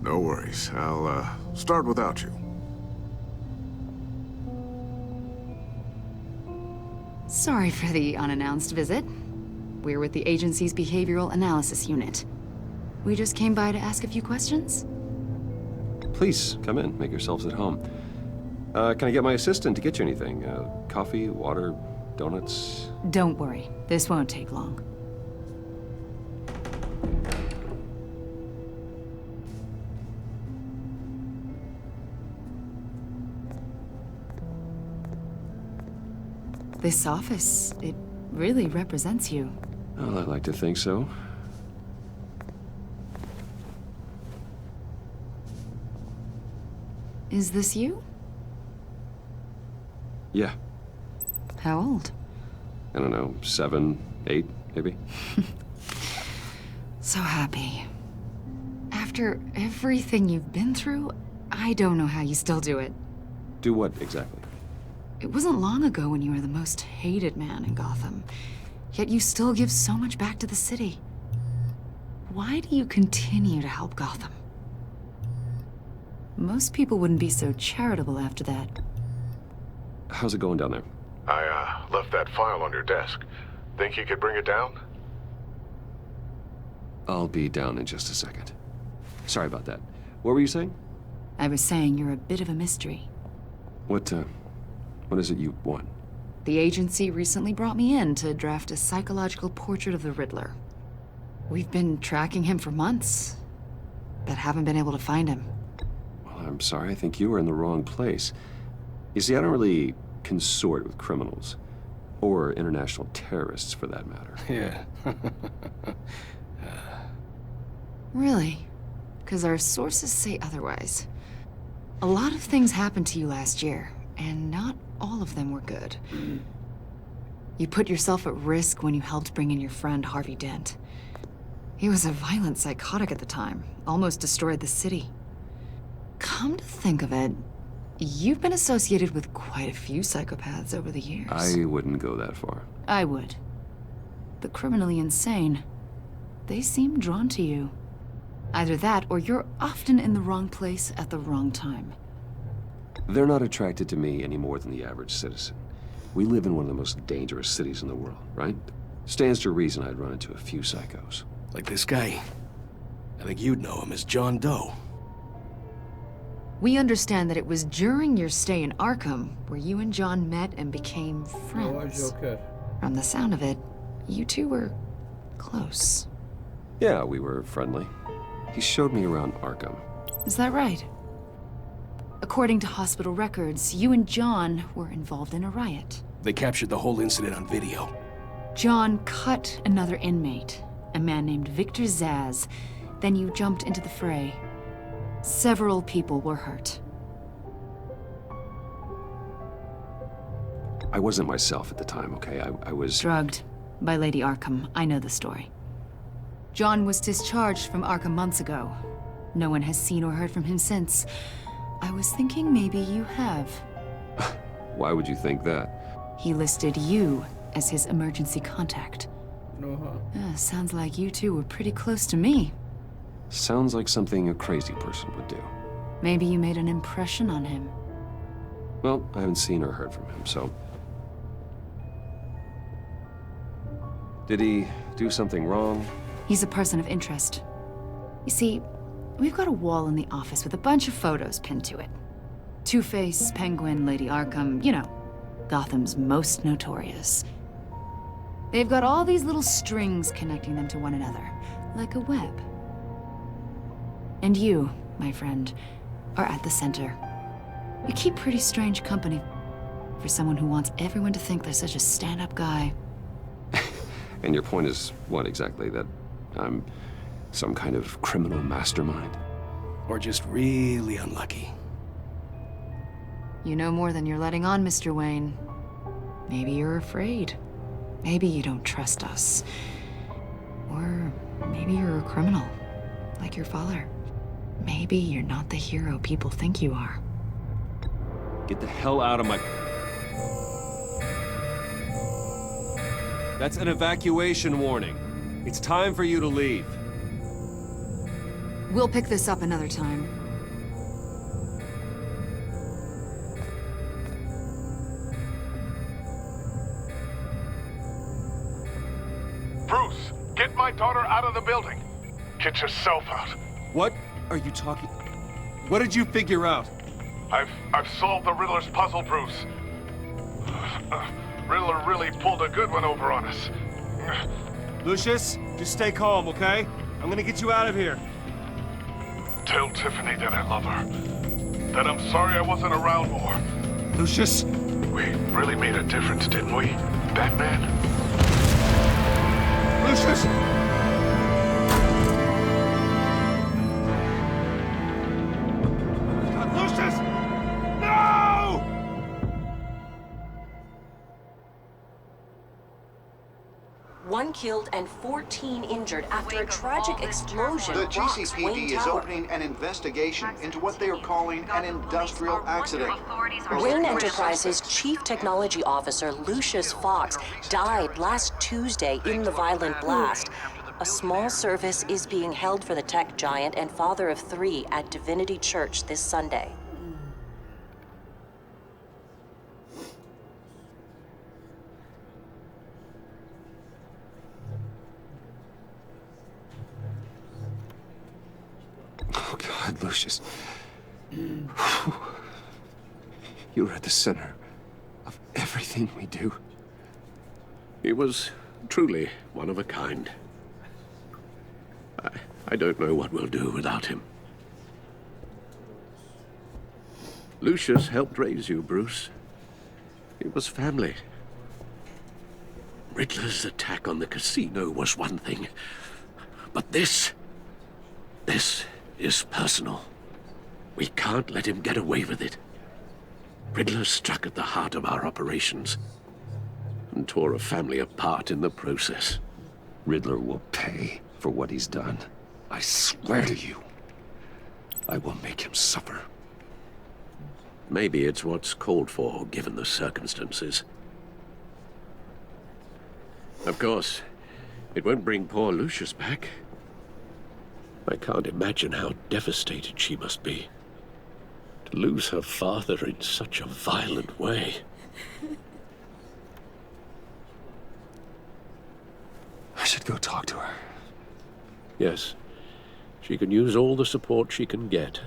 No worries. I'll, start without you. Sorry for the unannounced visit. We're with the agency's Behavioral Analysis Unit. We just came by to ask a few questions. Please, come in. Make yourselves at home. Can I get my assistant to get you anything? Coffee, water, donuts? Don't worry. This won't take long. This office, it really represents you. Well, I'd like to think so. Is this you? Yeah. How old? I don't know, 7, 8, maybe? So happy. After everything you've been through, I don't know how you still do it. Do what, exactly? It wasn't long ago when you were the most hated man in Gotham. Yet you still give so much back to the city. Why do you continue to help Gotham? Most people wouldn't be so charitable after that. How's it going down there? I, left that file on your desk. Think you could bring it down? I'll be down in just a second. Sorry about that. What were you saying? I was saying you're a bit of a mystery. What is it you want? The agency recently brought me in to draft a psychological portrait of the Riddler. We've been tracking him for months, but haven't been able to find him. Well, I'm sorry. I think you were in the wrong place. You see, I don't really consort with criminals. Or international terrorists, for that matter. Yeah. Really? Because our sources say otherwise. A lot of things happened to you last year, and not all of them were good. You put yourself at risk when you helped bring in your friend Harvey Dent. He was a violent psychotic at the time, almost destroyed the city. Come to think of it, you've been associated with quite a few psychopaths over the years. I wouldn't go that far. I would. The criminally insane, they seem drawn to you. Either that, or you're often in the wrong place at the wrong time. They're not attracted to me any more than the average citizen. We live in one of the most dangerous cities in the world, right? Stands to reason I'd run into a few psychos. Like this guy. I think you'd know him as John Doe. We understand that it was during your stay in Arkham where you and John met and became friends. From the sound of it, you two were close. Yeah, we were friendly. He showed me around Arkham. Is that right? According to hospital records, you and John were involved in a riot. They captured the whole incident on video. John cut another inmate, a man named Victor Zaz. Then you jumped into the fray. Several people were hurt. I wasn't myself at the time, okay? I was... Drugged by Lady Arkham. I know the story. John was discharged from Arkham months ago. No one has seen or heard from him since. I was thinking maybe you have. Why would you think that? He listed you as his emergency contact. Sounds like you two were pretty close to me. Sounds like something a crazy person would do. Maybe you made an impression on him. Well, I haven't seen or heard from him, so... Did he do something wrong? He's a person of interest. You see, we've got a wall in the office with a bunch of photos pinned to it. Two-Face, Penguin, Lady Arkham, you know, Gotham's most notorious. They've got all these little strings connecting them to one another, like a web. And you, my friend, are at the center. You keep pretty strange company for someone who wants everyone to think they're such a stand-up guy. And your point is what exactly? That I'm some kind of criminal mastermind? Or just really unlucky? You know more than you're letting on, Mr. Wayne. Maybe you're afraid. Maybe you don't trust us. Or maybe you're a criminal, like your father. Maybe you're not the hero people think you are. Get the hell out of my... That's an evacuation warning. It's time for you to leave. We'll pick this up another time. Bruce, get my daughter out of the building. Get yourself out. What are you talking... What did you figure out? I've solved the Riddler's puzzle, Bruce. Riddler really pulled a good one over on us. Lucius, just stay calm, okay? I'm gonna get you out of here. Tell Tiffany that I love her. That I'm sorry I wasn't around more. Lucius? We really made a difference, didn't we, Batman? Lucius! Lucius! No! One killed and 14 injured after a tragic explosion. The rocks GCPD Wayne is Tower. opening an investigation into what they are calling an industrial accident. Wayne Enterprises' Chief Technology Officer, Lucius Fox, died last Tuesday in the violent blast. A small service is being held for the tech giant and father of 3 at Divinity Church this Sunday. Oh, God, Lucius. You were at the center of everything we do. He was truly one of a kind. I don't know what we'll do without him. Lucius helped raise you, Bruce. It was family. Riddler's attack on the casino was one thing, but this is personal. We can't let him get away with it. Riddler struck at the heart of our operations and tore a family apart in the process. Riddler will pay for what he's done. I swear to you, I will make him suffer. Maybe it's what's called for, given the circumstances. Of course, it won't bring poor Lucius back. I can't imagine how devastated she must be. To lose her father in such a violent way. I should go talk to her. Yes, she can use all the support she can get.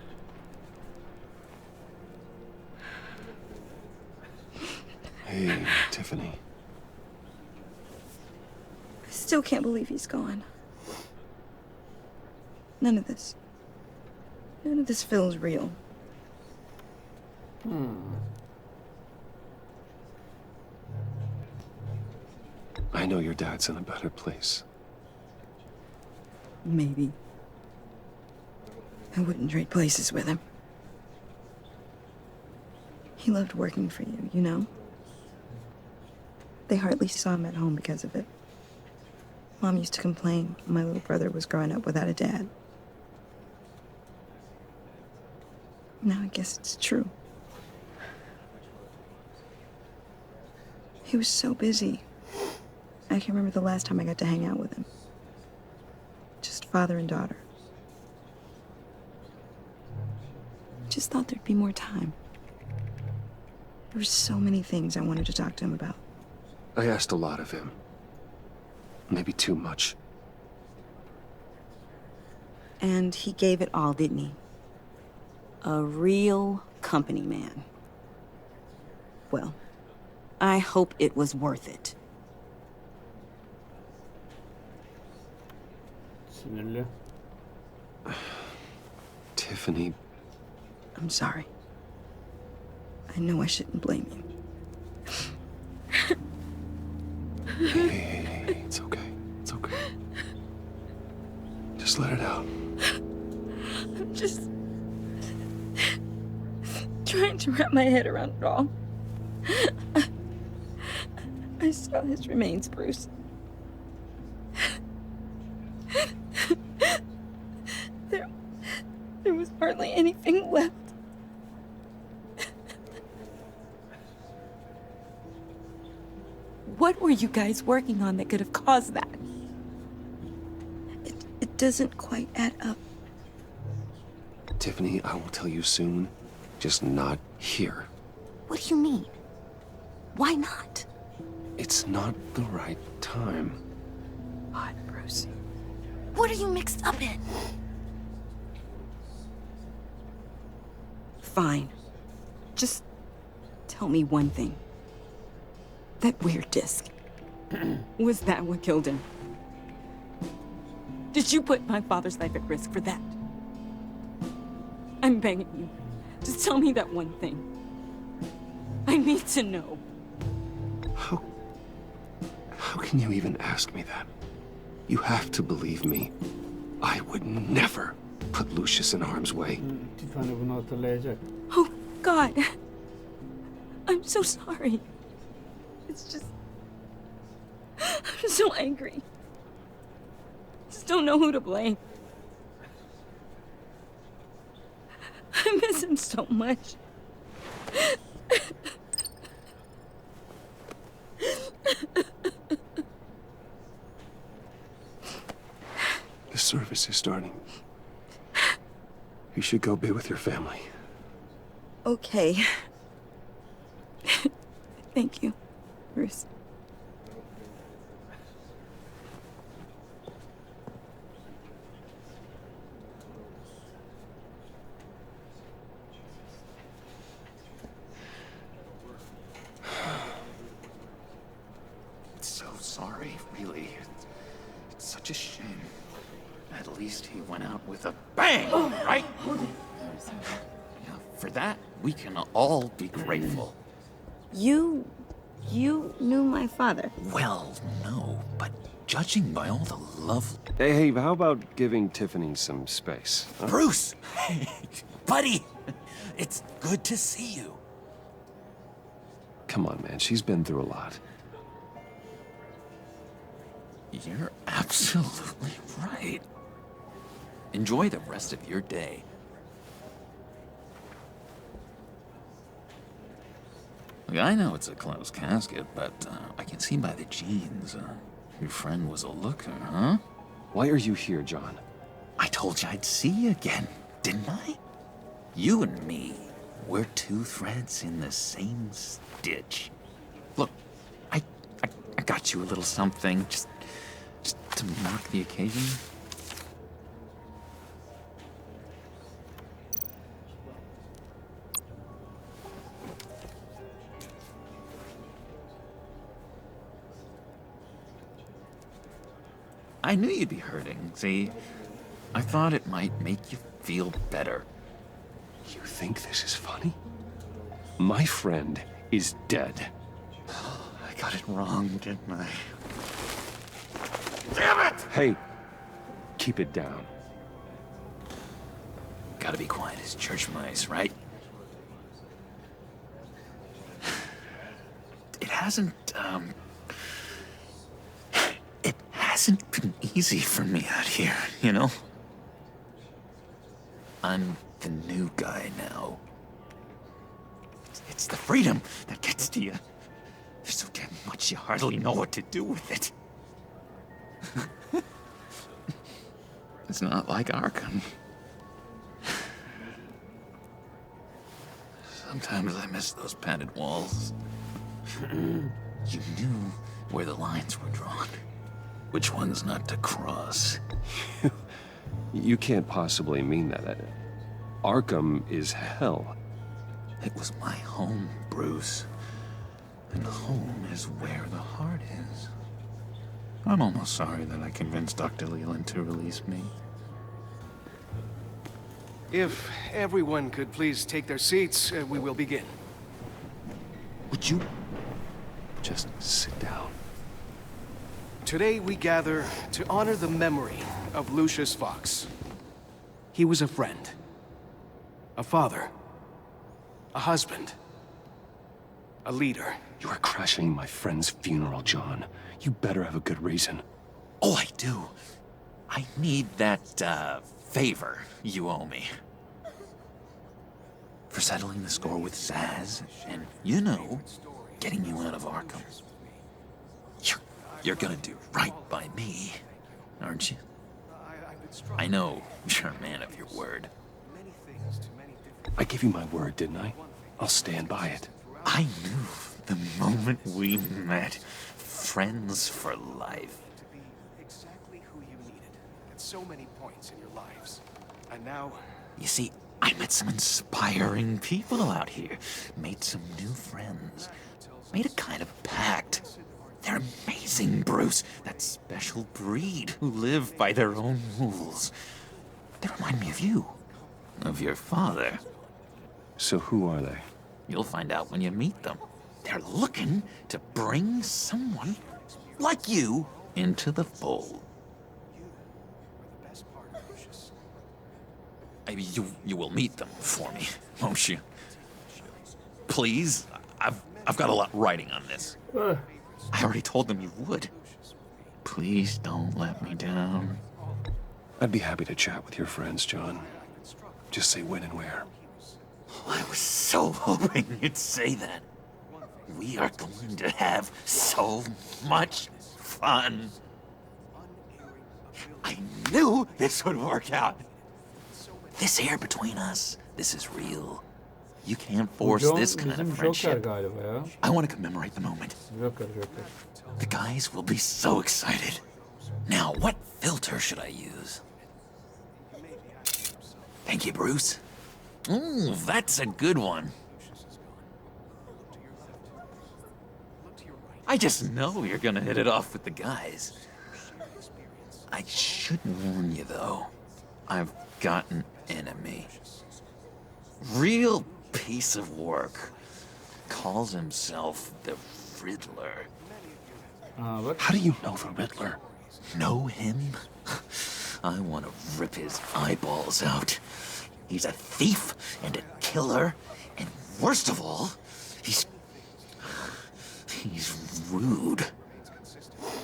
Hey, Tiffany. I still can't believe he's gone. None of this feels real. I know your dad's in a better place. Maybe. I wouldn't trade places with him. He loved working for you, you know? They hardly saw him at home because of it. Mom used to complain my little brother was growing up without a dad. Now I guess it's true. He was so busy. I can't remember the last time I got to hang out with him. Just father and daughter. Just thought there'd be more time. There were so many things I wanted to talk to him about. I asked a lot of him. Maybe too much. And he gave it all, didn't he? A real company man. Well, I hope it was worth it. Sinirli. Tiffany. I'm sorry. I know I shouldn't blame you. Hey, it's okay. It's okay. Just let it out. I'm just trying to wrap my head around it all. I saw his remains, Bruce. There was hardly anything left. What were you guys working on that could have caused that? It doesn't quite add up. Tiffany, I will tell you soon. Just not here. What do you mean? Why not? It's not the right time. God, Bruce. What are you mixed up in? Fine. Just tell me one thing. That weird disc. Was that what killed him? Did you put my father's life at risk for that? I'm begging you. Just tell me that one thing. I need to know. How can you even ask me that? You have to believe me. I would never put Lucius in harm's way. Tiffany bunu hatırlayacak. Oh, God. I'm so sorry. It's just... I'm so angry. Just don't know who to blame. I miss him so much. The service is starting. You should go be with your family. Okay. Thank you, Bruce. So sorry, really. It's such a shame. At least he went out with a bang, right? Yeah, for that, we can all be grateful. You knew my father. Well, no, but judging by all the love... Hey, how about giving Tiffany some space? Huh? Bruce! Hey, buddy! It's good to see you. Come on, man. She's been through a lot. You're absolutely right. Enjoy the rest of your day. Look, I know it's a closed casket, but I can see by the jeans, your friend was a looker, huh? Why are you here, John? I told you I'd see you again, didn't I? You and me, we're two threads in the same stitch. Look, I got you a little something, just to mark the occasion. I knew you'd be hurting, see? I thought it might make you feel better. You think this is funny? My friend is dead. I got it wrong, didn't I? Damn it! Hey, keep it down. Gotta be quiet as church mice, right? It hasn't been easy for me out here, you know? I'm the new guy now. It's the freedom that gets to you. There's so damn much you hardly know what to do with it. It's not like Arkham. Sometimes I miss those padded walls. You knew where the lines were drawn. Which ones not to cross. You can't possibly mean that. Arkham is hell. It was my home, Bruce. And home is where the heart is. I'm almost sorry that I convinced Dr. Leland to release me. If everyone could please take their seats, we will begin. Would you just sit down? Today we gather to honor the memory of Lucius Fox. He was a friend, a father, a husband, a leader. You are crashing my friend's funeral, John. You better have a good reason. Oh, I do. I need that, favor you owe me. For settling the score with Zaz, and, you know, getting you out of Arkham. You're gonna do right by me, aren't you? I know you're a man of your word. I gave you my word, didn't I? I'll stand by it. I knew the moment we met. Friends for life. To be exactly who you needed at so many points in your lives. And now... You see, I met some inspiring people out here. Made some new friends. Made a kind of pact. They're amazing, Bruce. That special breed who live by their own rules. They remind me of you. Of your father. So who are they? You'll find out when you meet them. They're looking to bring someone like you into the fold. Maybe you will meet them for me, won't you? Please? I've got a lot writing on this. I already told them you would. Please don't let me down. I'd be happy to chat with your friends, John. Just say when and where. I was so hoping you'd say that. We are going to have so much fun. I knew this would work out. This air between us, this is real. You can't force this kind of friendship. I want to commemorate the moment. The guys will be so excited. Now, what filter should I use? Thank you, Bruce. Ooh, that's a good one. I just know you're gonna hit it off with the guys. I should warn you, though. I've got an enemy. Real piece of work. Calls himself the Riddler. How do you know the Riddler? Know him? I want to rip his eyeballs out. He's a thief and a killer, and worst of all, he's rude.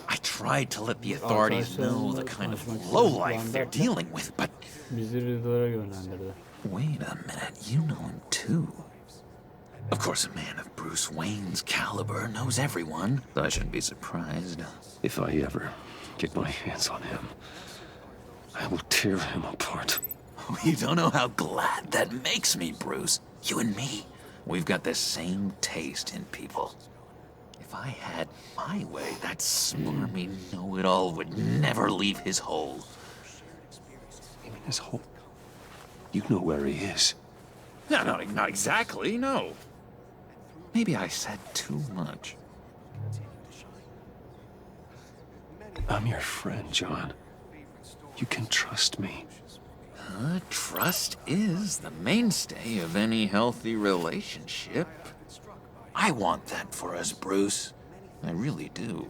I tried to let the authorities know the kind of lowlife they're dealing with, but... Wait a minute, you know him too. Of course, a man of Bruce Wayne's caliber knows everyone, so I shouldn't be surprised. If I ever get my hands on him, I will tear him apart. You don't know how glad that makes me, Bruce. You and me, we've got the same taste in people. If I had my way, that smarmy know-it-all would never leave his hole. You mean his hole? You know where he is. No, not exactly, no. Maybe I said too much. I'm your friend, John. You can trust me. Trust is the mainstay of any healthy relationship. I want that for us, Bruce. I really do.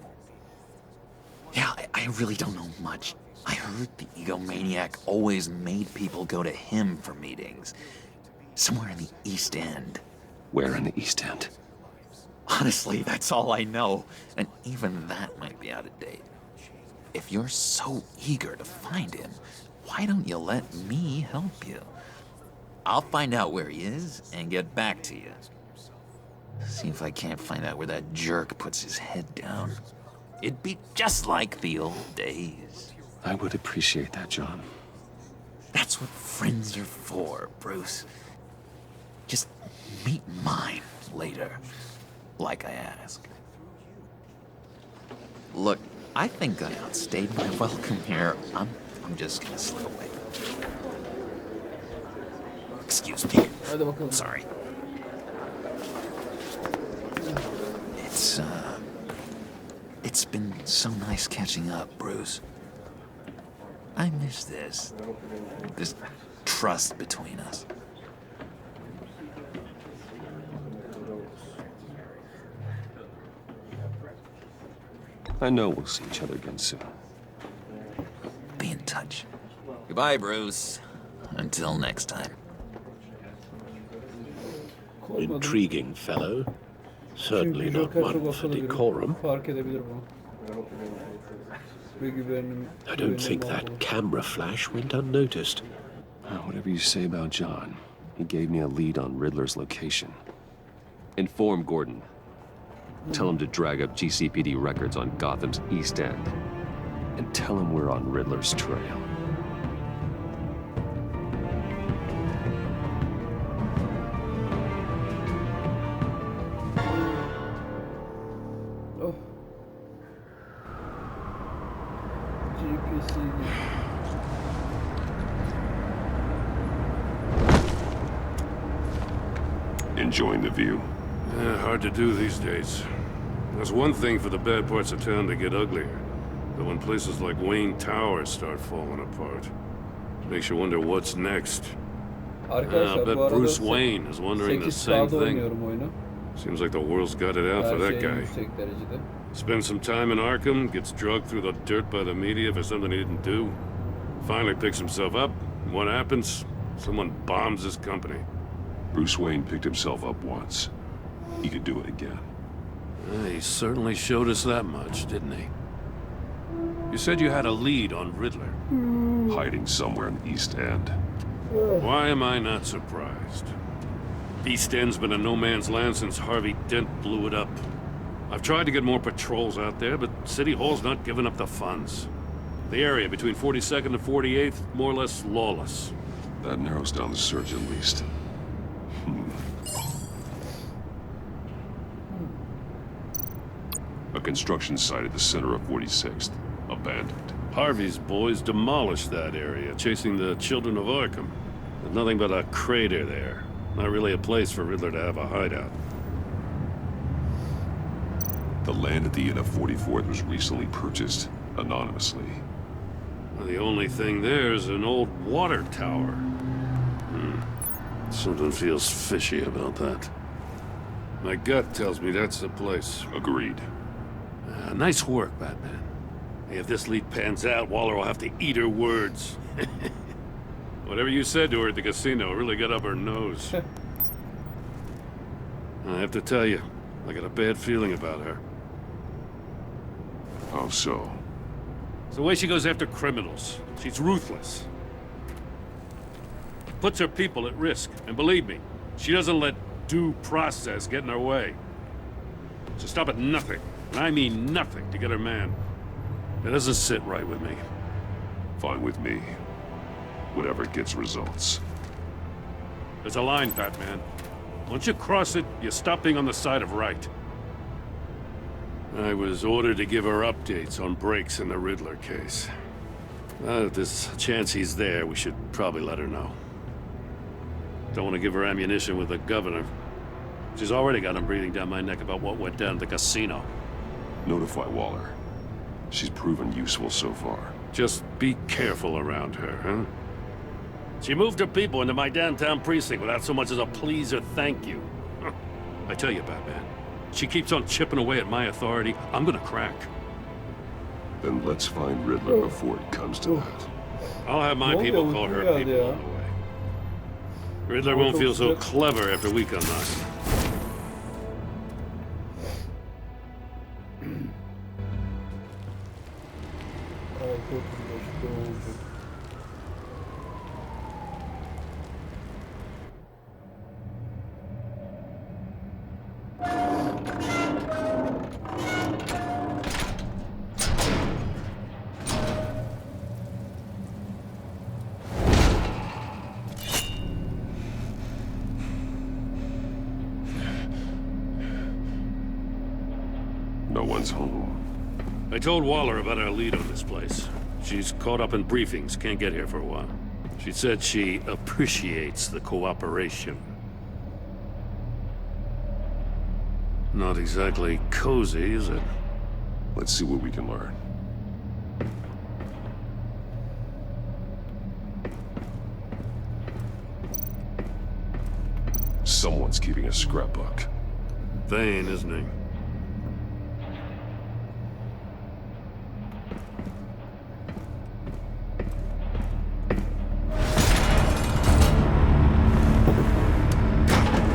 Yeah, I really don't know much. I heard the egomaniac always made people go to him for meetings. Somewhere in the East End. Where in the East End? Honestly, that's all I know. And even that might be out of date. If you're so eager to find him, why don't you let me help you? I'll find out where he is and get back to you. See if I can't find out where that jerk puts his head down. It'd be just like the old days. I would appreciate that, John. That's what friends are for, Bruce. Just meet mine later, like I asked. Look, I think I outstayed my welcome here. I'm just gonna slip away. Excuse me. Sorry. It's been so nice catching up, Bruce. I miss this trust between us. I know we'll see each other again soon. Be in touch. Goodbye, Bruce. Until next time. Intriguing fellow. Certainly not one for decorum. I don't think that camera flash went unnoticed. Whatever you say about John, he gave me a lead on Riddler's location. Inform Gordon. Tell him to drag up GCPD records on Gotham's East End. And tell him we're on Riddler's trail. Enjoying the view? Yeah, hard to do these days. There's one thing for the bad parts of town to get uglier. But when places like Wayne Towers start falling apart, makes you wonder what's next. I bet Bruce Wayne is wondering the same thing. Seems like the world's got it out for that guy. Spends some time in Arkham, gets drugged through the dirt by the media for something he didn't do. Finally picks himself up, and what happens? Someone bombs his company. Bruce Wayne picked himself up once. He could do it again. He certainly showed us that much, didn't he? You said you had a lead on Riddler. Hiding somewhere in the East End. Why am I not surprised? East End's been a no-man's land since Harvey Dent blew it up. I've tried to get more patrols out there, but City Hall's not giving up the funds. The area between 42nd and 48th, more or less lawless. That narrows down the search at least. A construction site at the center of 46th. Abandoned. Harvey's boys demolished that area, chasing the children of Arkham. There's nothing but a crater there. Not really a place for Riddler to have a hideout. The land at the end of 44th was recently purchased anonymously. Well, the only thing there is an old water tower. Something feels fishy about that. My gut tells me that's the place. Agreed. Nice work, Batman. If this lead pans out, Waller will have to eat her words. Whatever you said to her at the casino really got up her nose. I have to tell you, I got a bad feeling about her. How so? It's the way she goes after criminals. She's ruthless. Puts her people at risk. And believe me, she doesn't let due process get in her way. She'll stop at nothing, and I mean nothing, to get her man. It doesn't sit right with me. Fine with me. Whatever gets results. There's a line, Batman. Once you cross it, you stop being on the side of right. I was ordered to give her updates on breaks in the Riddler case. If there's a chance he's there, we should probably let her know. Don't want to give her ammunition with the governor. She's already got him breathing down my neck about what went down at the casino. Notify Waller. She's proven useful so far. Just be careful around her, huh? She moved her people into my downtown precinct without so much as a please or thank you. I tell you, Batman, she keeps on chipping away at my authority, I'm gonna crack. Then let's find Riddler before it comes to that. I'll have my people call her people on the way. Riddler won't feel so clever after we come knocking. No one's home. I told Waller about our lead on this place. She's caught up in briefings, can't get here for a while. She said she appreciates the cooperation. Not exactly cozy, is it? Let's see what we can learn. Someone's keeping a scrapbook. Vain, isn't he?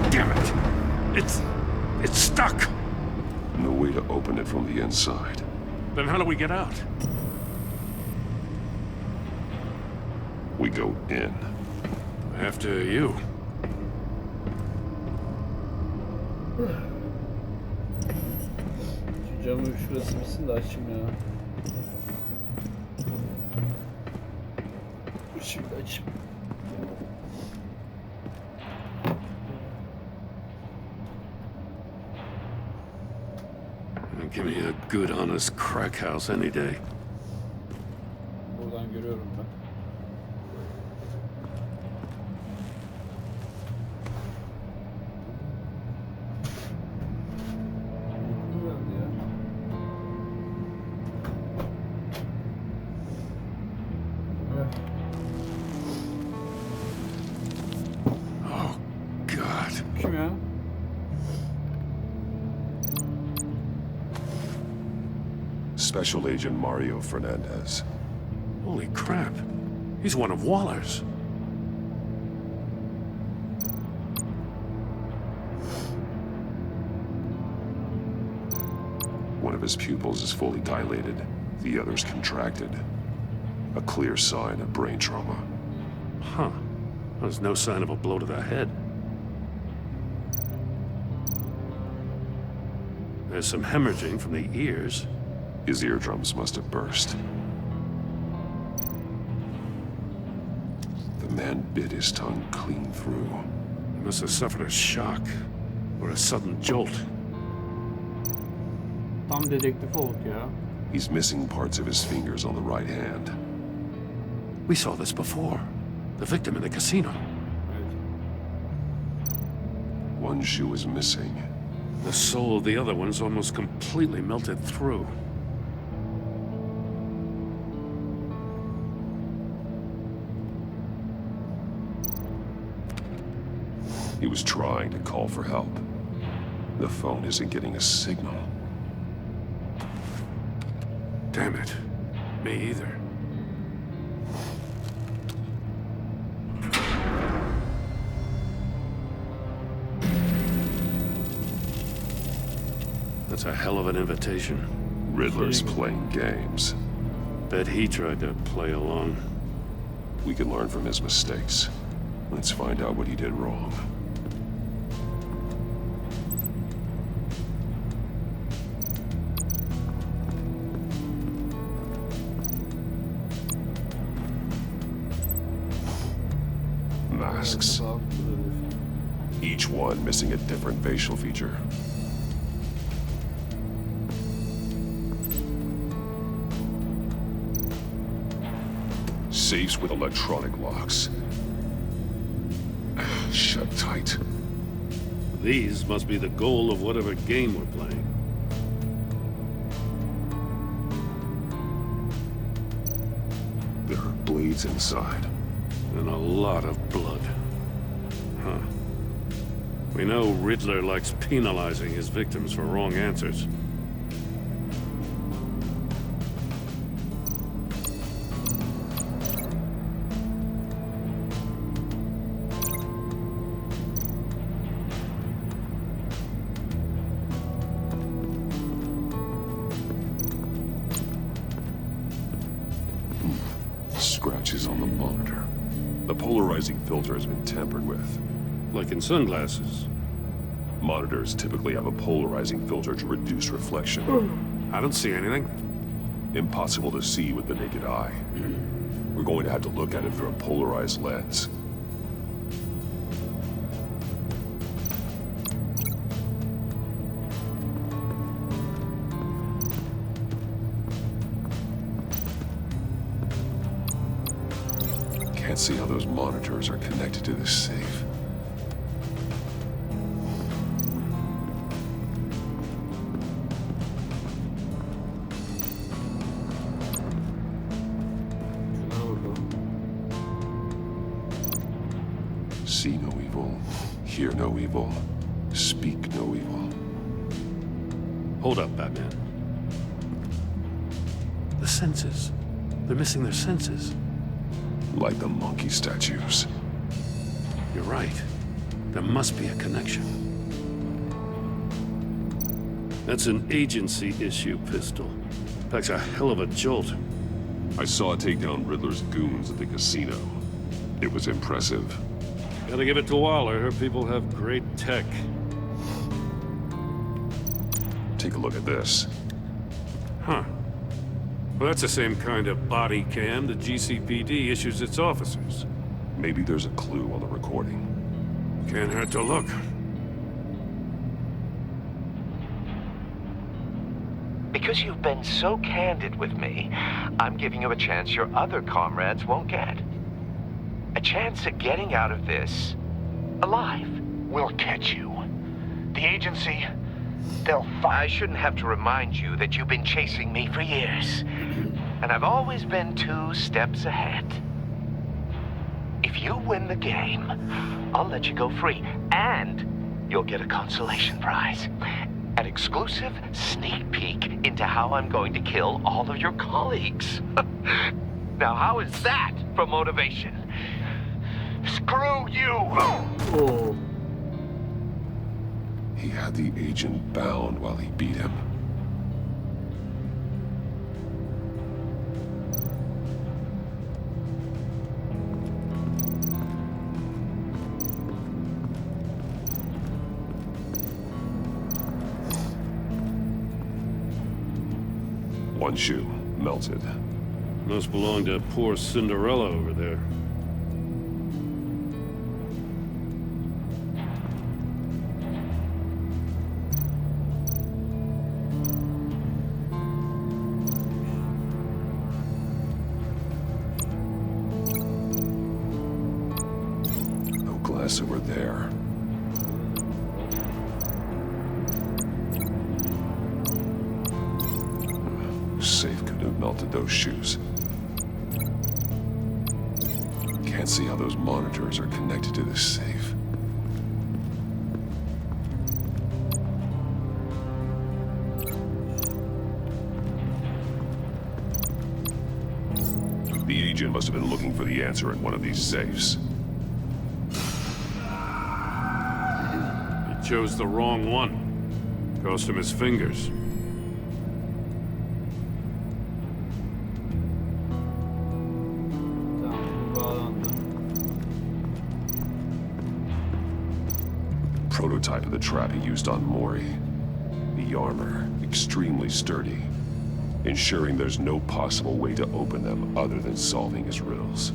Damn it! It's stuck! No way to open it from the inside. Then how do we get out? We go in. After you. Şu camı şurası bitsin de açayım ya. Şimdi açayım. Give me a good, honest crack house any day. Buradan görüyorum ben. Oh, God. Kim ya? Special Agent Mario Fernandez. Holy crap. He's one of Waller's. One of his pupils is fully dilated. The other's contracted. A clear sign of brain trauma. Huh. There's no sign of a blow to the head. There's some hemorrhaging from the ears. His eardrums must have burst. The man bit his tongue clean through. He must have suffered a shock or a sudden jolt. Tam dedektif olduk ya. He's missing parts of his fingers on the right hand. We saw this before. The victim in the casino. One shoe is missing. The sole of the other one's almost completely melted through. He was trying to call for help. The phone isn't getting a signal. Damn it. Me either. That's a hell of an invitation. Riddler's playing games. Bet he tried to play along. We can learn from his mistakes. Let's find out what he did wrong. Masks. Each one missing a different facial feature. Safes with electronic locks. Shut tight. These must be the goal of whatever game we're playing. There are blades inside. And a lot of blood. Huh. We know Riddler likes penalizing his victims for wrong answers. Scratches on the monitor. The polarizing filter has been tampered with. Like in sunglasses. Monitors typically have a polarizing filter to reduce reflection. I don't see anything. Impossible to see with the naked eye. We're going to have to look at it through a polarized lens. Can't see how those monitors are connected to this safe. See no evil, hear no evil, speak no evil. Hold up, Batman. The senses. They're missing their senses. Like the monkey statues. You're right. There must be a connection. That's an agency issue pistol. Packs a hell of a jolt. I saw it take down Riddler's goons at the casino. It was impressive. Gotta give it to Waller. Her people have great tech. Take a look at this. Huh. Well, that's the same kind of body cam the GCPD issues its officers. Maybe there's a clue on the recording. Can't hurt to look. Because you've been so candid with me, I'm giving you a chance your other comrades won't get. A chance at getting out of this alive. We'll catch you. The agency, they'll find... I shouldn't have to remind you that you've been chasing me for years. And I've always been 2 steps ahead. If you win the game, I'll let you go free. And you'll get a consolation prize. An exclusive sneak peek into how I'm going to kill all of your colleagues. Now, how is that for motivation? Screw you! Oh. He had the agent bound while he beat him. One shoe, melted. Must belong to poor Cinderella over there. No glass over there. Safe could have melted those shoes. Can't see how those monitors are connected to this safe. The agent must have been looking for the answer in one of these safes. He chose the wrong one. Cost him his fingers. Prototype of the trap he used on Mori. The armor, extremely sturdy, ensuring there's no possible way to open them other than solving his riddles.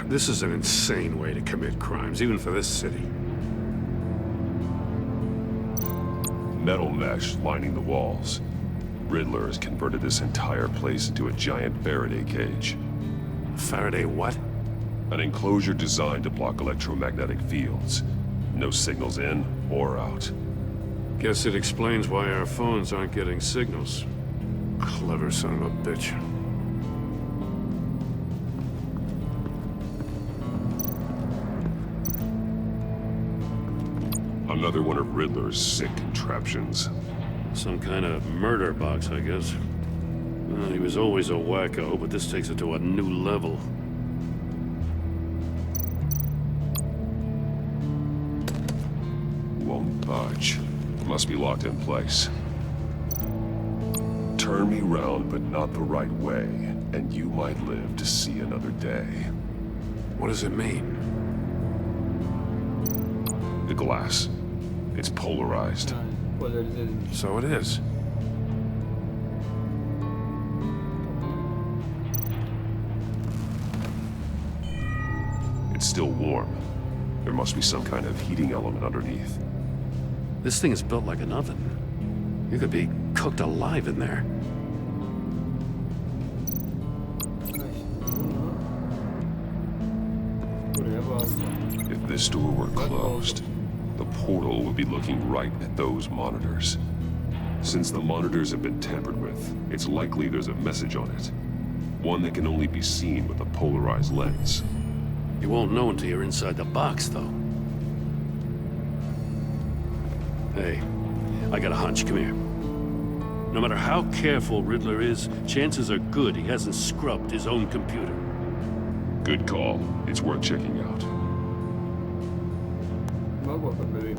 This is an insane way to commit crimes, even for this city. Metal mesh lining the walls. Riddler has converted this entire place into a giant Faraday cage. Faraday what? An enclosure designed to block electromagnetic fields. No signals in or out. Guess it explains why our phones aren't getting signals. Clever son of a bitch. Another one of Riddler's sick contraptions. Some kind of murder box, I guess. Well, he was always a wacko, but this takes it to a new level. Won't budge. Must be locked in place. Turn me round, but not the right way, and you might live to see another day. What does it mean? The glass. It's polarized. So it is. It's still warm. There must be some kind of heating element underneath. This thing is built like an oven. You could be cooked alive in there. If this door were closed, the portal would be looking right at those monitors. Since the monitors have been tampered with, it's likely there's a message on it. One that can only be seen with a polarized lens. You won't know until you're inside the box, though. Hey, I got a hunch. Come here. No matter how careful Riddler is, chances are good he hasn't scrubbed his own computer. Good call. It's worth checking out. Bak bakalım bebeğim.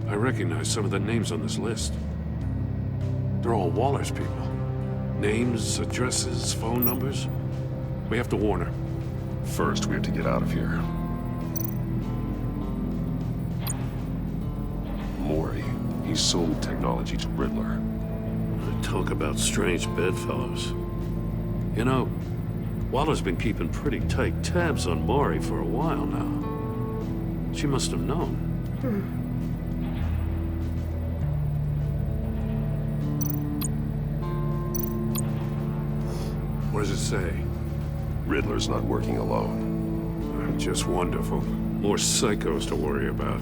I recognize some of the names on this list. They're all Waller's people. Names, addresses, phone numbers. We have to warn her. First, we have to get out of here. Maury, he sold technology to Riddler. Talk about strange bedfellows. You know, Waller's been keeping pretty tight tabs on Maury for a while now. She must have known. What does it say? Riddler's not working alone. Just wonderful. More psychos to worry about.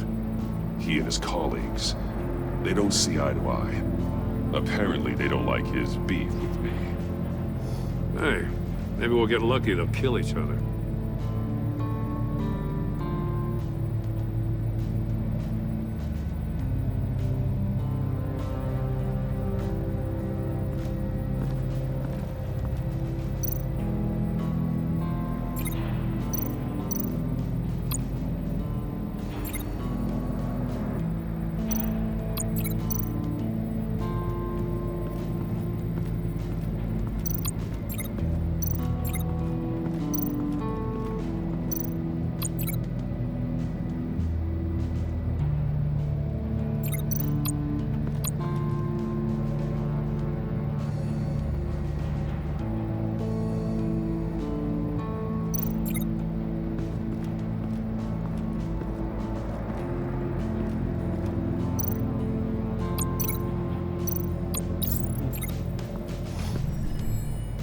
He and his colleagues, they don't see eye to eye. Apparently, they don't like his beef with me. Hey, maybe we'll get lucky they'll kill each other.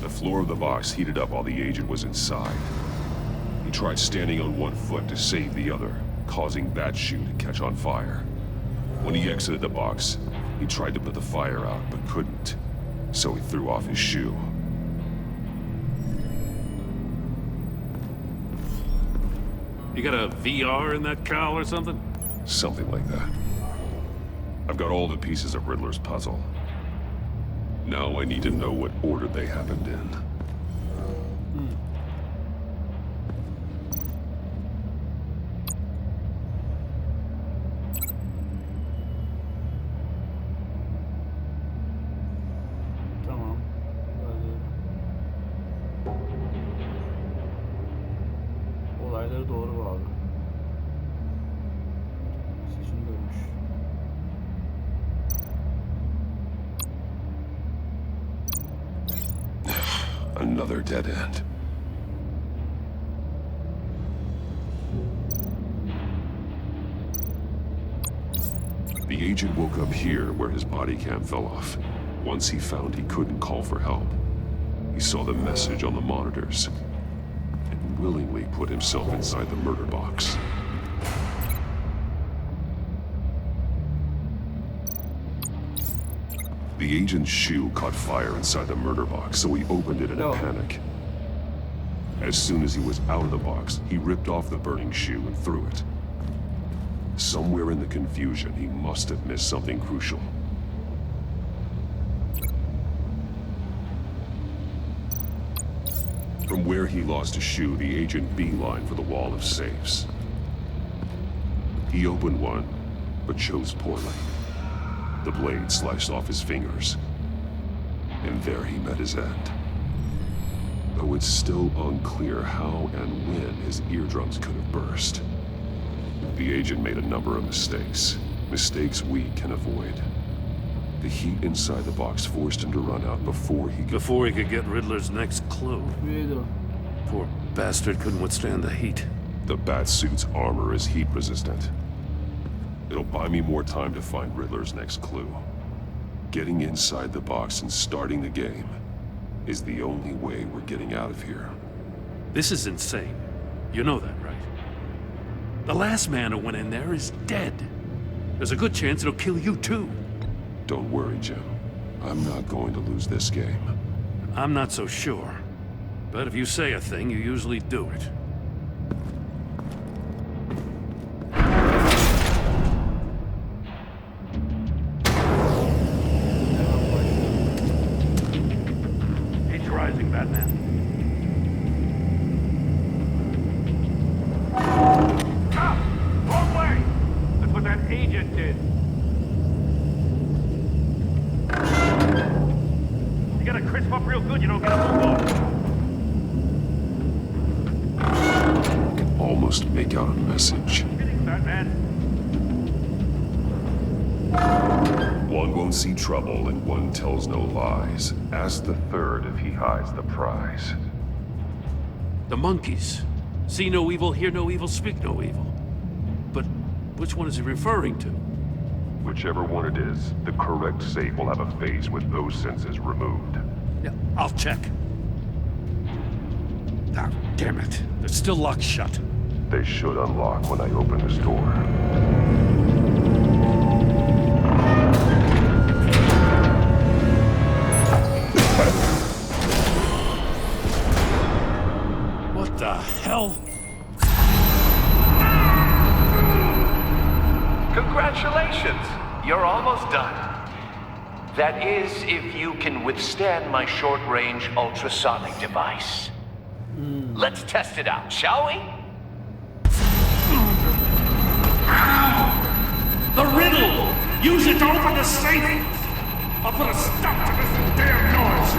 The floor of the box heated up while the agent was inside. He tried standing on one foot to save the other, causing that shoe to catch on fire. When he exited the box, he tried to put the fire out, but couldn't. So he threw off his shoe. You got a VR in that cowl or something? Something like that. I've got all the pieces of Riddler's puzzle. Now I need to know what order they happened in. Tamam. Olayları doğru bağlı. Seçim görmüş. Another dead end. The agent woke up here where his body cam fell off. Once he found he couldn't call for help, he saw the message on the monitors and willingly put himself inside the murder box. The agent's shoe caught fire inside the murder box, so he opened it in a panic. As soon as he was out of the box, he ripped off the burning shoe and threw it. Somewhere in the confusion, he must have missed something crucial. From where he lost his shoe, the agent beelined for the wall of safes. He opened one, but chose poorly. The blade sliced off his fingers, and there he met his end. Though it's still unclear how and when his eardrums could have burst. The agent made a number of mistakes. Mistakes we can avoid. The heat inside the box forced him to run out before he could get Riddler's next clue. Poor bastard couldn't withstand the heat. The Batsuit's armor is heat resistant. It'll buy me more time to find Riddler's next clue. Getting inside the box and starting the game is the only way we're getting out of here. This is insane. You know that, right? The last man who went in there is dead. There's a good chance it'll kill you too. Don't worry, Jim. I'm not going to lose this game. I'm not so sure. But if you say a thing, you usually do it. He's rising, Batman. Ah! Wrong way! That's what that agent did. You gotta crisp up real good, you don't get a move on. Almost make out a message. One won't see trouble and one tells no lies. Ask the third if he hides the prize. The monkeys. See no evil, hear no evil, speak no evil. But which one is he referring to? Whichever one it is, the correct safe will have a phase with those senses removed. Yeah, I'll check. Ah, damn it. They're still locked shut. They should unlock when I open this door. What the hell? Congratulations! You're almost done. That is, if you can withstand my short-range ultrasonic device. Let's test it out, shall we? The riddle! Use it to open the safe! I'll put a stop to this damn noise!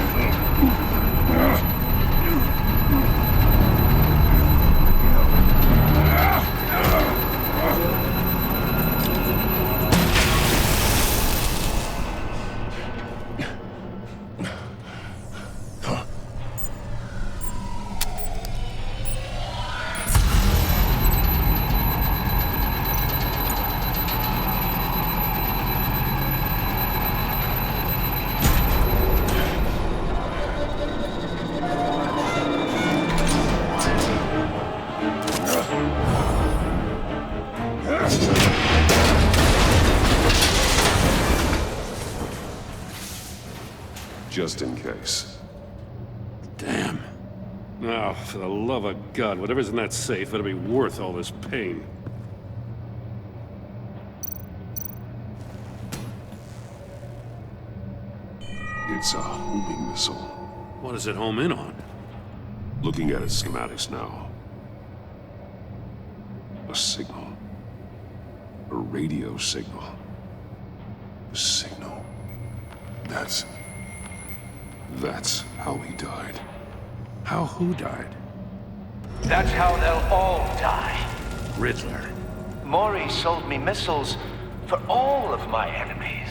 Just in case. Damn. Now, for the love of God, whatever's in that safe better be worth all this pain. It's a homing missile. What does it home in on? Looking at its schematics now. A signal. A radio signal. A signal. That's how he died. How who died? That's how they'll all die. Riddler. Maury sold me missiles for all of my enemies.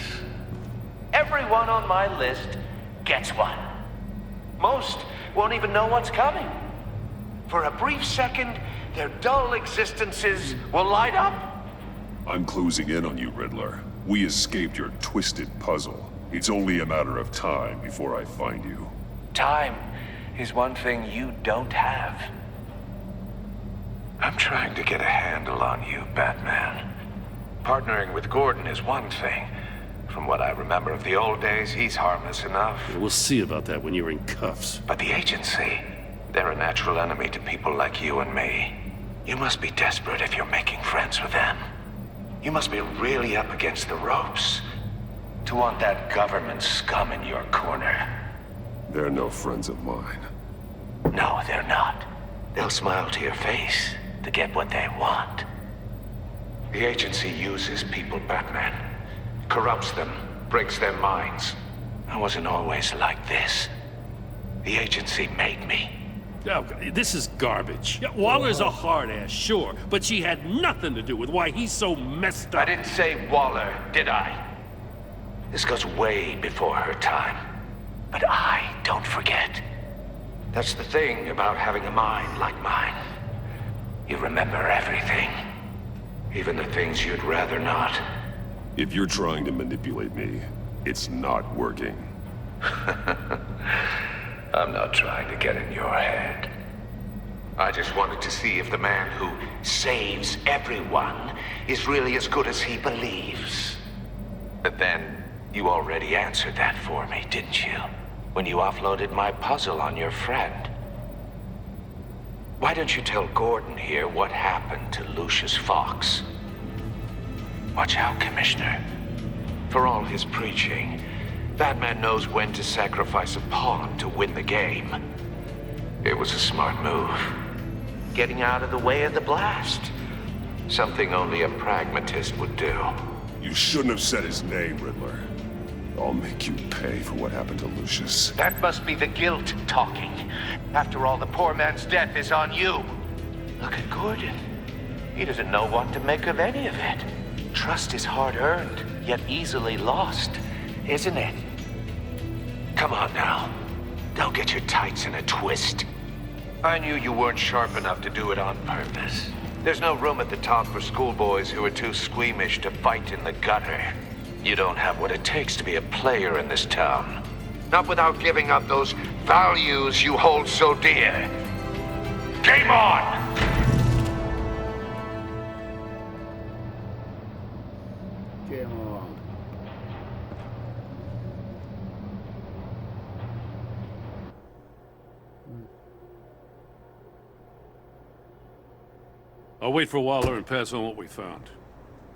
Everyone on my list gets one. Most won't even know what's coming. For a brief second, their dull existences will light up. I'm closing in on you, Riddler. We escaped your twisted puzzle. It's only a matter of time before I find you. Time is one thing you don't have. I'm trying to get a handle on you, Batman. Partnering with Gordon is one thing. From what I remember of the old days, he's harmless enough. Yeah, we'll see about that when you're in cuffs. But the agency, they're a natural enemy to people like you and me. You must be desperate if you're making friends with them. You must be really up against the ropes to want that government scum in your corner. They're no friends of mine. No, they're not. They'll smile to your face to get what they want. The agency uses people, Batman. Corrupts them, breaks their minds. I wasn't always like this. The agency made me. Oh, this is garbage. Yeah, Waller's a hard ass, sure, but she had nothing to do with why he's so messed up. I didn't say Waller, did I? This goes way before her time. But I don't forget. That's the thing about having a mind like mine. You remember everything. Even the things you'd rather not. If you're trying to manipulate me, it's not working. I'm not trying to get in your head. I just wanted to see if the man who saves everyone is really as good as he believes. But then, you already answered that for me, didn't you? when you offloaded my puzzle on your friend. Why don't you tell Gordon here what happened to Lucius Fox? Watch out, Commissioner. For all his preaching, Batman knows when to sacrifice a pawn to win the game. It was a smart move. Getting out of the way of the blast. Something only a pragmatist would do. You shouldn't have said his name, Riddler. I'll make you pay for what happened to Lucius. That must be the guilt talking. After all, the poor man's death is on you. Look at Gordon. He doesn't know what to make of any of it. Trust is hard-earned, yet easily lost, isn't it? Come on now. Don't get your tights in a twist. I knew you weren't sharp enough to do it on purpose. There's no room at the top for schoolboys who are too squeamish to fight in the gutter. You don't have what it takes to be a player in this town. Not without giving up those values you hold so dear. Game on! Game on. I'll wait for Waller and pass on what we found.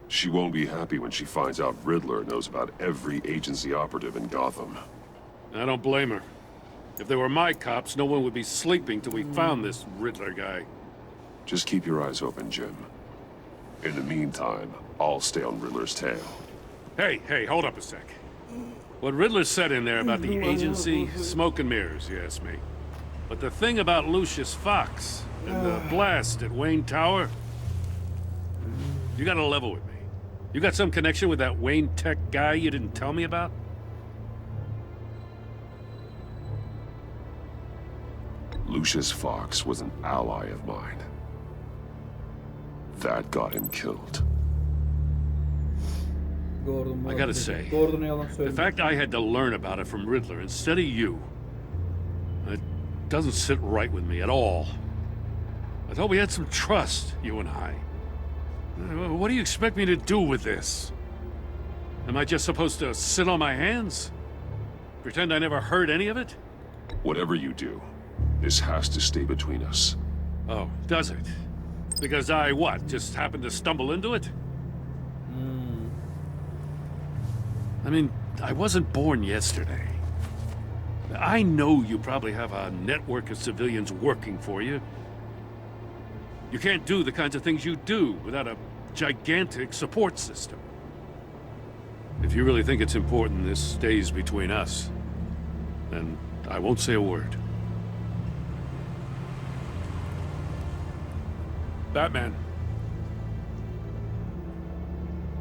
She won't be happy when she finds out Riddler knows about every agency operative in Gotham. I don't blame her. If they were my cops, no one would be sleeping till we found this Riddler guy. Just keep your eyes open, Jim. In the meantime, I'll stay on Riddler's tail. Hey, hold up a sec. What Riddler said in there about the agency, smoke and mirrors, you ask me. But the thing about Lucius Fox and the blast at Wayne Tower, you gotta level with me. You got some connection with that Wayne Tech guy you didn't tell me about? Lucius Fox was an ally of mine. That got him killed. I gotta say, the fact I had to learn about it from Riddler instead of you, it doesn't sit right with me at all. I thought we had some trust, you and I. What do you expect me to do with this? Am I just supposed to sit on my hands? Pretend I never heard any of it? Whatever you do, this has to stay between us. Oh, does it? Because I, what, just happened to stumble into it? I mean, I wasn't born yesterday. I know you probably have a network of civilians working for you. You can't do the kinds of things you do without a gigantic support system. If you really think it's important this stays between us, then I won't say a word. Batman.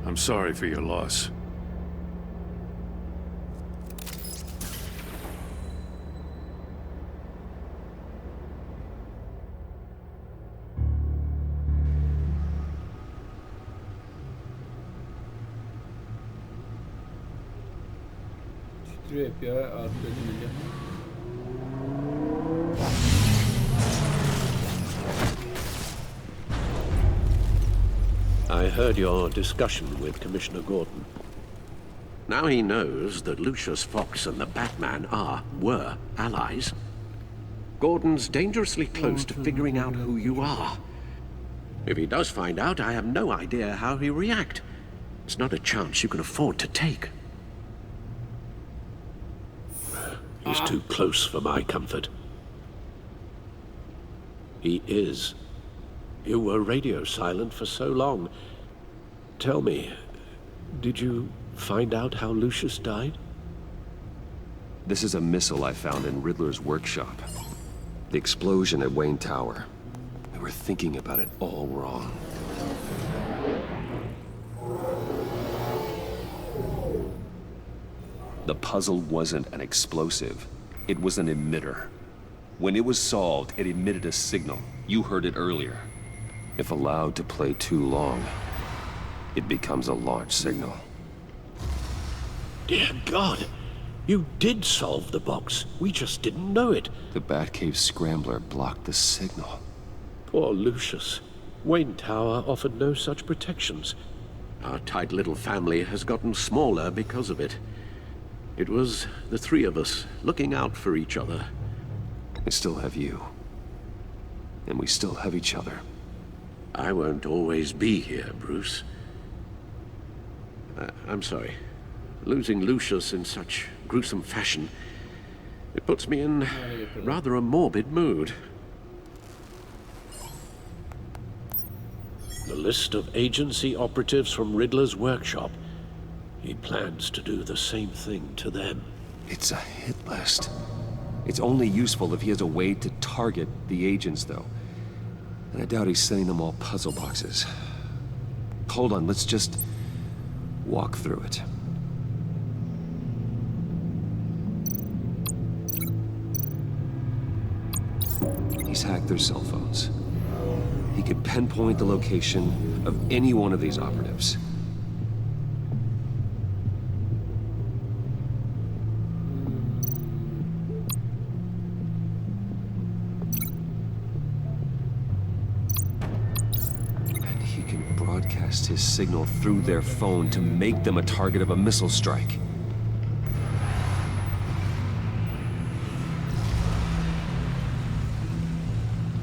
I'm sorry for your loss. Hep ya arkadaşım. I heard your discussion with Commissioner Gordon. Now he knows that Lucius Fox and the Batman were allies. Gordon's dangerously close to figuring out who you are. If he does find out, I have no idea how he'll react. It's not a chance you can afford to take. He's too close for my comfort. He is. You were radio silent for so long. Tell me, did you find out how Lucius died? This is a missile I found in Riddler's workshop. The explosion at Wayne Tower. We were thinking about it all wrong. The puzzle wasn't an explosive. It was an emitter. When it was solved, it emitted a signal. You heard it earlier. If allowed to play too long, it becomes a launch signal. Dear God, you did solve the box. We just didn't know it. The Batcave Scrambler blocked the signal. Poor Lucius. Wayne Tower offered no such protections. Our tight little family has gotten smaller because of it. It was the three of us looking out for each other. I still have you. And we still have each other. I won't always be here, Bruce. I'm sorry. Losing Lucius in such gruesome fashion, it puts me in rather a morbid mood. The list of agency operatives from Riddler's workshop. He plans to do the same thing to them. It's a hit list. It's only useful if he has a way to target the agents, though. And I doubt he's sending them all puzzle boxes. Hold on, let's just walk through it. He's hacked their cell phones. He could pinpoint the location of any one of these operatives. And he can broadcast his signal through their phone to make them a target of a missile strike.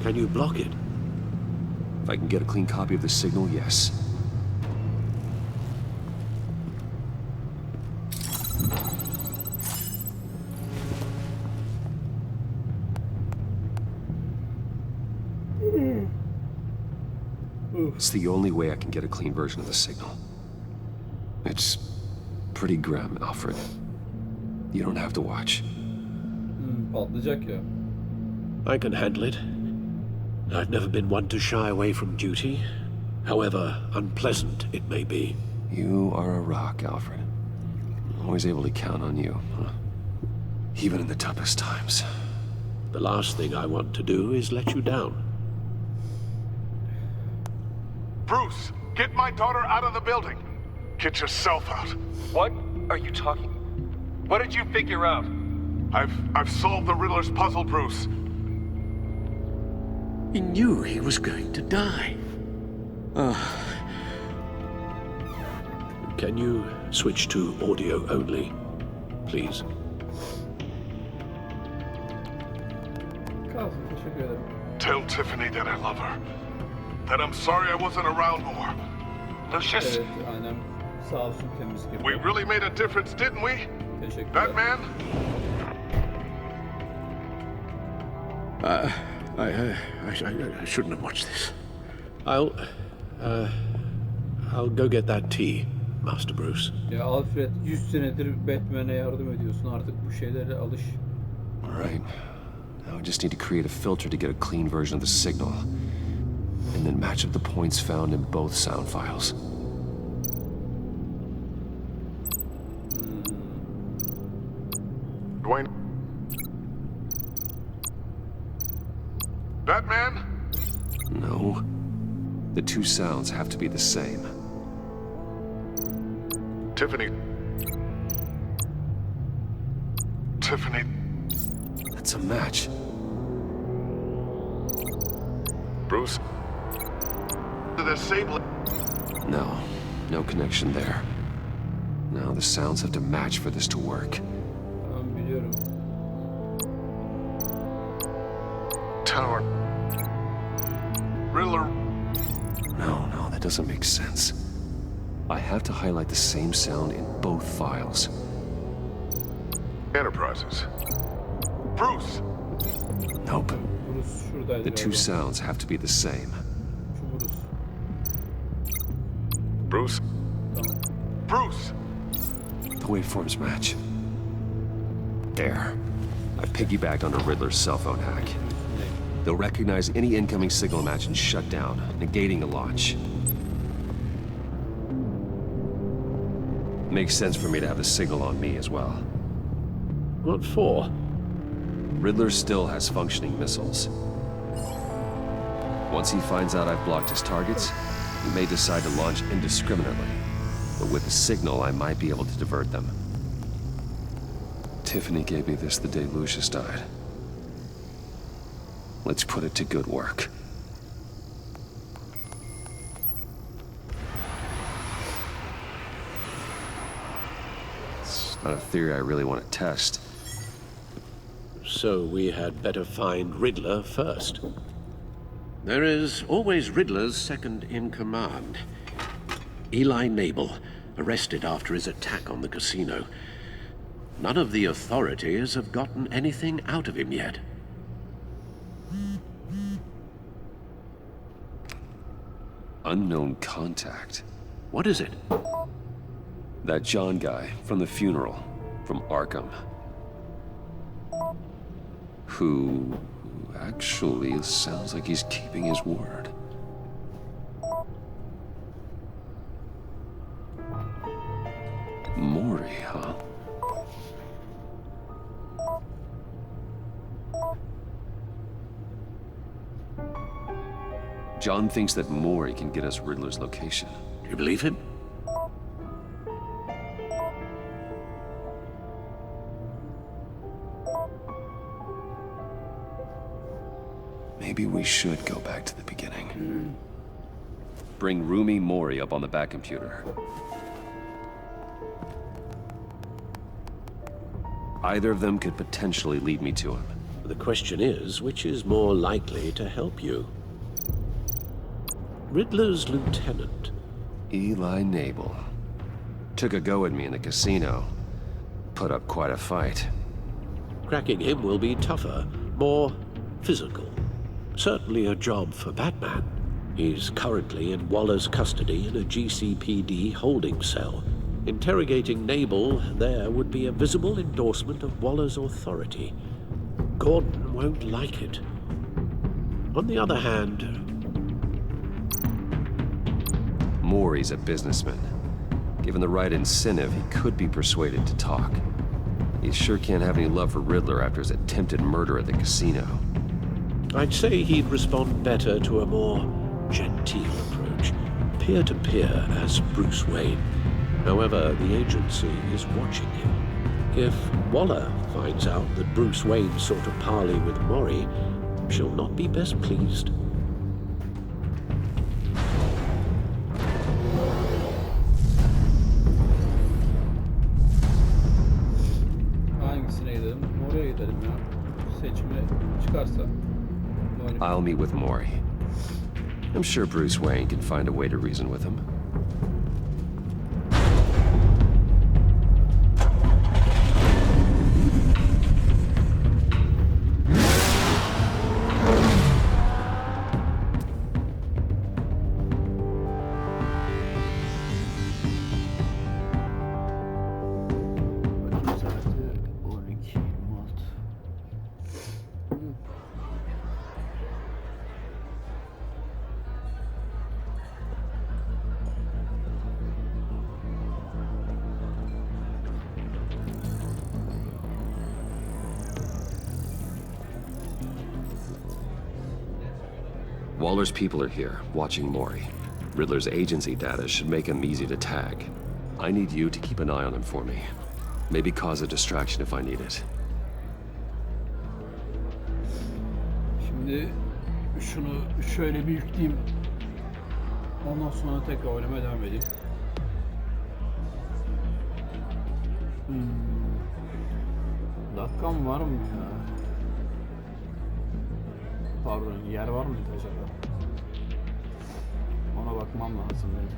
Can you block it? If I can get a clean copy of the signal, yes. It's the only way I can get a clean version of the signal. It's pretty grim, Alfred. You don't have to watch. Patlayacak ya. I can handle it. I've never been one to shy away from duty, however unpleasant it may be. You are a rock, Alfred. Always able to count on you, huh? Even in the toughest times. The last thing I want to do is let you down. Bruce, get my daughter out of the building. Get yourself out. What are you talking? What did you figure out? I've solved the Riddler's puzzle, Bruce. He knew he was going to die. Can you switch to audio only, please? Kalsın, teşekkür ederim. Tell Tiffany that I love her. That I'm sorry I wasn't around more. Lucius? Evet, annem sağ olsun temizlik yapıyor. We really made a difference, didn't we? Teşekkürler. Batman? I shouldn't have watched this. I'll go get that tea, Master Bruce. Ya Alfred, 100 senedir Batman'e yardım ediyorsun. Artık bu şeylere alış. All right. Now I just need to create a filter to get a clean version of the signal. And then match up the points found in both sound files. Dwayne? Batman? No. The two sounds have to be the same. Tiffany. Tiffany. That's a match. Bruce? The same... No connection there. Now the sounds have to match for this to work. Tamam, biliyorum. Tower. Riddler. No, that doesn't make sense. I have to highlight the same sound in both files. Enterprises. Bruce! Nope. Bruce şuradaydı The two galiba. sounds have to be the same. Şu Bruce. Bruce? Tamam. Bruce! The waveforms match. There. I piggybacked on a Riddler's cell phone hack. They'll recognize any incoming signal match and shut down, negating the launch. Makes sense for me to have the signal on me as well. What for? Riddler still has functioning missiles. Once he finds out I've blocked his targets, he may decide to launch indiscriminately. But with the signal, I might be able to divert them. Tiffany gave me this the day Lucius died. Let's put it to good work. Not a theory I really want to test. So we had better find Riddler first. There is always Riddler's second in command. Eli Nabel, arrested after his attack on the casino. None of the authorities have gotten anything out of him yet. Unknown contact. What is it? That John guy from the funeral, from Arkham. Who actually sounds like he's keeping his word. Maury, huh? John thinks that Maury can get us Riddler's location. Do you believe him? Maybe we should go back to the beginning. Bring Rumi Mori up on the back computer. Either of them could potentially lead me to him. The question is, which is more likely to help you? Riddler's lieutenant. Eli Nabel. Took a go at me in the casino. Put up quite a fight. Cracking him will be tougher, more physical. Certainly a job for Batman. He's currently in Waller's custody in a GCPD holding cell. Interrogating Nabel there would be a visible endorsement of Waller's authority. Gordon won't like it. On the other hand... Maury's a businessman. Given the right incentive, he could be persuaded to talk. He sure can't have any love for Riddler after his attempted murder at the casino. I'd say he'd respond better to a more genteel approach, peer-to-peer as Bruce Wayne. However, the agency is watching him. If Waller finds out that Bruce Wayne sought a parley with Maury, she'll not be best pleased. Hangisine gidelim? Oraya gidelim ya. Seçime çıkarsa. I'll meet with Maury. I'm sure Bruce Wayne can find a way to reason with him. Waller's people are here, watching Maury. Riddler's agency data should make him easy to tag. I need you to keep an eye on him for me. Maybe cause a distraction if I need it. Şimdi şunu şöyle bir yükleyeyim. Ondan sonra tekrar oynamaya devam edeyim. Dakikam var mı ya? Pardon, yer var mıydı acaba? Ona bakmam lazım benim.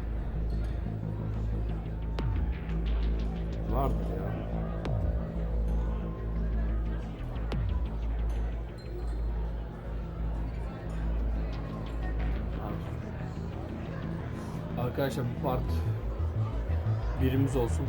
Vardır ya. Arkadaşlar bu part birimiz olsun.